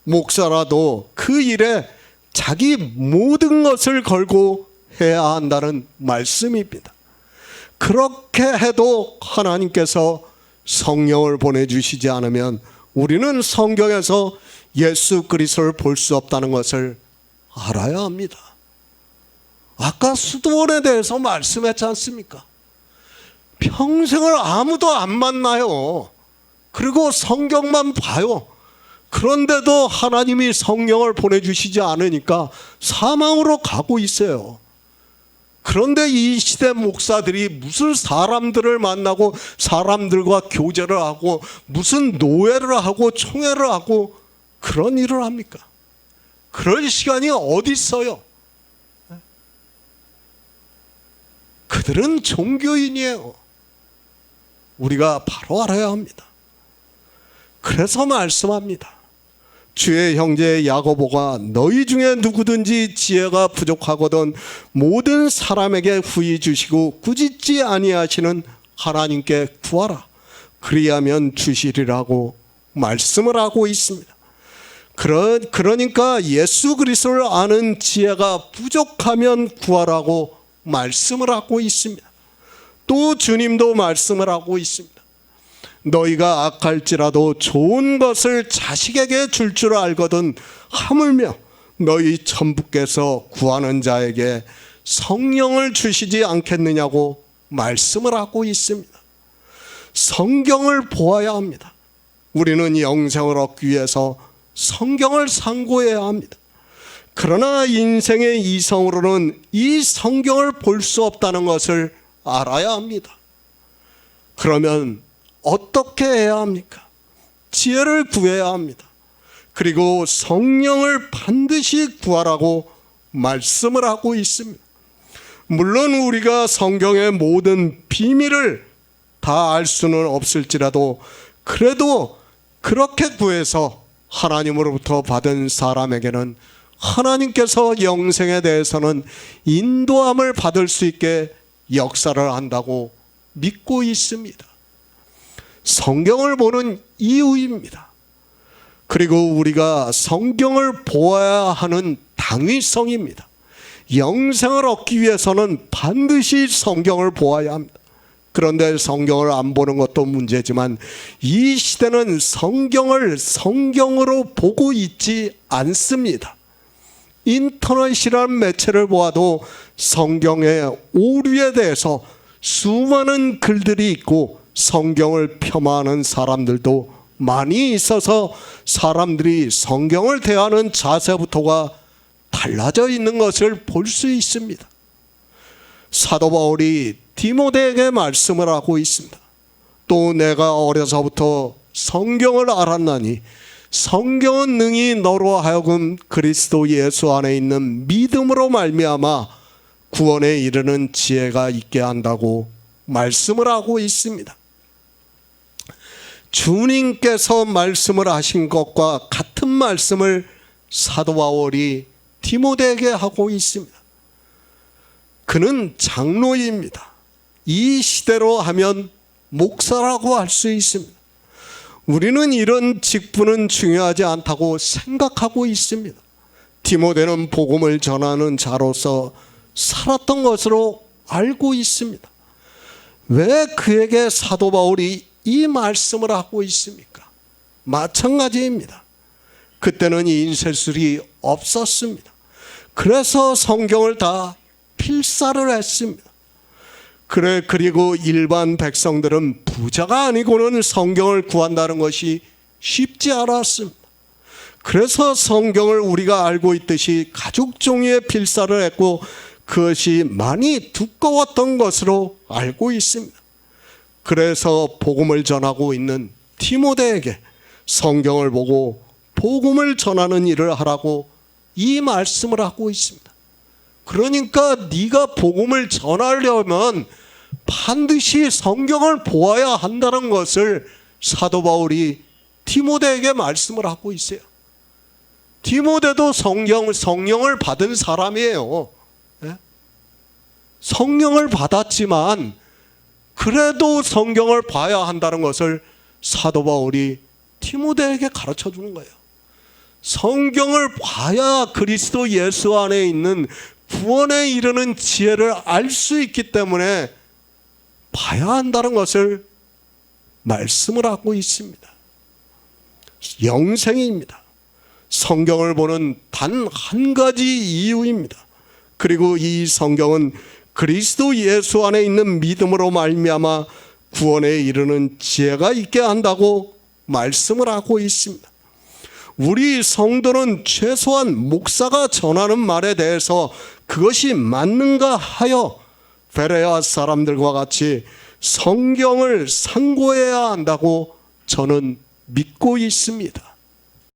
목사라도 그 일에 자기 모든 것을 걸고 해야 한다는 말씀입니다. 그렇게 해도 하나님께서 성령을 보내주시지 않으면 우리는 성경에서 예수 그리스도를 볼 수 없다는 것을 알아야 합니다. 아까 수도원에 대해서 말씀했지 않습니까? 평생을 아무도 안 만나요. 그리고 성경만 봐요. 그런데도 하나님이 성령을 보내주시지 않으니까 사망으로 가고 있어요. 그런데 이 시대 목사들이 무슨 사람들을 만나고 사람들과 교제를 하고 무슨 노예를 하고 총회를 하고 그런 일을 합니까? 그럴 시간이 어디 있어요? 그들은 종교인이에요. 우리가 바로 알아야 합니다. 그래서 말씀합니다. 주의 형제 야고보가 너희 중에 누구든지 지혜가 부족하거든 모든 사람에게 후히 주시고 꾸짖지 아니하시는 하나님께 구하라. 그리하면 주시리라고 말씀을 하고 있습니다. 그러니까 예수 그리스도를 아는 지혜가 부족하면 구하라고 말씀을 하고 있습니다. 또 주님도 말씀을 하고 있습니다. 너희가 악할지라도 좋은 것을 자식에게 줄 줄 알거든 하물며 너희 천부께서 구하는 자에게 성령을 주시지 않겠느냐고 말씀을 하고 있습니다. 성경을 보아야 합니다. 우리는 영생을 얻기 위해서 성경을 상고해야 합니다. 그러나 인생의 이성으로는 이 성경을 볼 수 없다는 것을 알아야 합니다. 그러면 어떻게 해야 합니까? 지혜를 구해야 합니다. 그리고 성령을 반드시 구하라고 말씀을 하고 있습니다. 물론 우리가 성경의 모든 비밀을 다 알 수는 없을지라도 그래도 그렇게 구해서 하나님으로부터 받은 사람에게는 하나님께서 영생에 대해서는 인도함을 받을 수 있게 역사를 한다고 믿고 있습니다. 성경을 보는 이유입니다. 그리고 우리가 성경을 보아야 하는 당위성입니다. 영생을 얻기 위해서는 반드시 성경을 보아야 합니다. 그런데 성경을 안 보는 것도 문제지만 이 시대는 성경을 성경으로 보고 있지 않습니다. 인터넷이라는 매체를 보아도 성경의 오류에 대해서 수많은 글들이 있고 성경을 폄하하는 사람들도 많이 있어서 사람들이 성경을 대하는 자세부터가 달라져 있는 것을 볼 수 있습니다. 사도 바울이 디모데에게 말씀을 하고 있습니다. 또 내가 어려서부터 성경을 알았나니 성경은 능히 너로 하여금 그리스도 예수 안에 있는 믿음으로 말미암아 구원에 이르는 지혜가 있게 한다고 말씀을 하고 있습니다. 주님께서 말씀을 하신 것과 같은 말씀을 사도 바울이 디모데에게 하고 있습니다. 그는 장로입니다. 이 시대로 하면 목사라고 할 수 있습니다. 우리는 이런 직분은 중요하지 않다고 생각하고 있습니다. 디모데는 복음을 전하는 자로서 살았던 것으로 알고 있습니다. 왜 그에게 사도 바울이 이 말씀을 하고 있습니까? 마찬가지입니다. 그때는 이 인쇄술이 없었습니다. 그래서 성경을 다 필사를 했습니다. 그리고 일반 백성들은 부자가 아니고는 성경을 구한다는 것이 쉽지 않았습니다. 그래서 성경을 우리가 알고 있듯이 가죽 종이에 필사를 했고 그것이 많이 두꺼웠던 것으로 알고 있습니다. 그래서 복음을 전하고 있는 디모데에게 성경을 보고 복음을 전하는 일을 하라고 이 말씀을 하고 있습니다. 그러니까 네가 복음을 전하려면 반드시 성경을 보아야 한다는 것을 사도 바울이 디모데에게 말씀을 하고 있어요. 디모데도 성령을 받은 사람이에요. 성령을 받았지만 그래도 성경을 봐야 한다는 것을 사도 바울이 디모데에게 가르쳐 주는 거예요. 성경을 봐야 그리스도 예수 안에 있는 구원에 이르는 지혜를 알 수 있기 때문에 봐야 한다는 것을 말씀을 하고 있습니다. 영생입니다. 성경을 보는 단 한 가지 이유입니다. 그리고 이 성경은 그리스도 예수 안에 있는 믿음으로 말미암아 구원에 이르는 지혜가 있게 한다고 말씀을 하고 있습니다. 우리 성도는 최소한 목사가 전하는 말에 대해서 그것이 맞는가 하여 베레아 사람들과 같이 성경을 상고해야 한다고 저는 믿고 있습니다.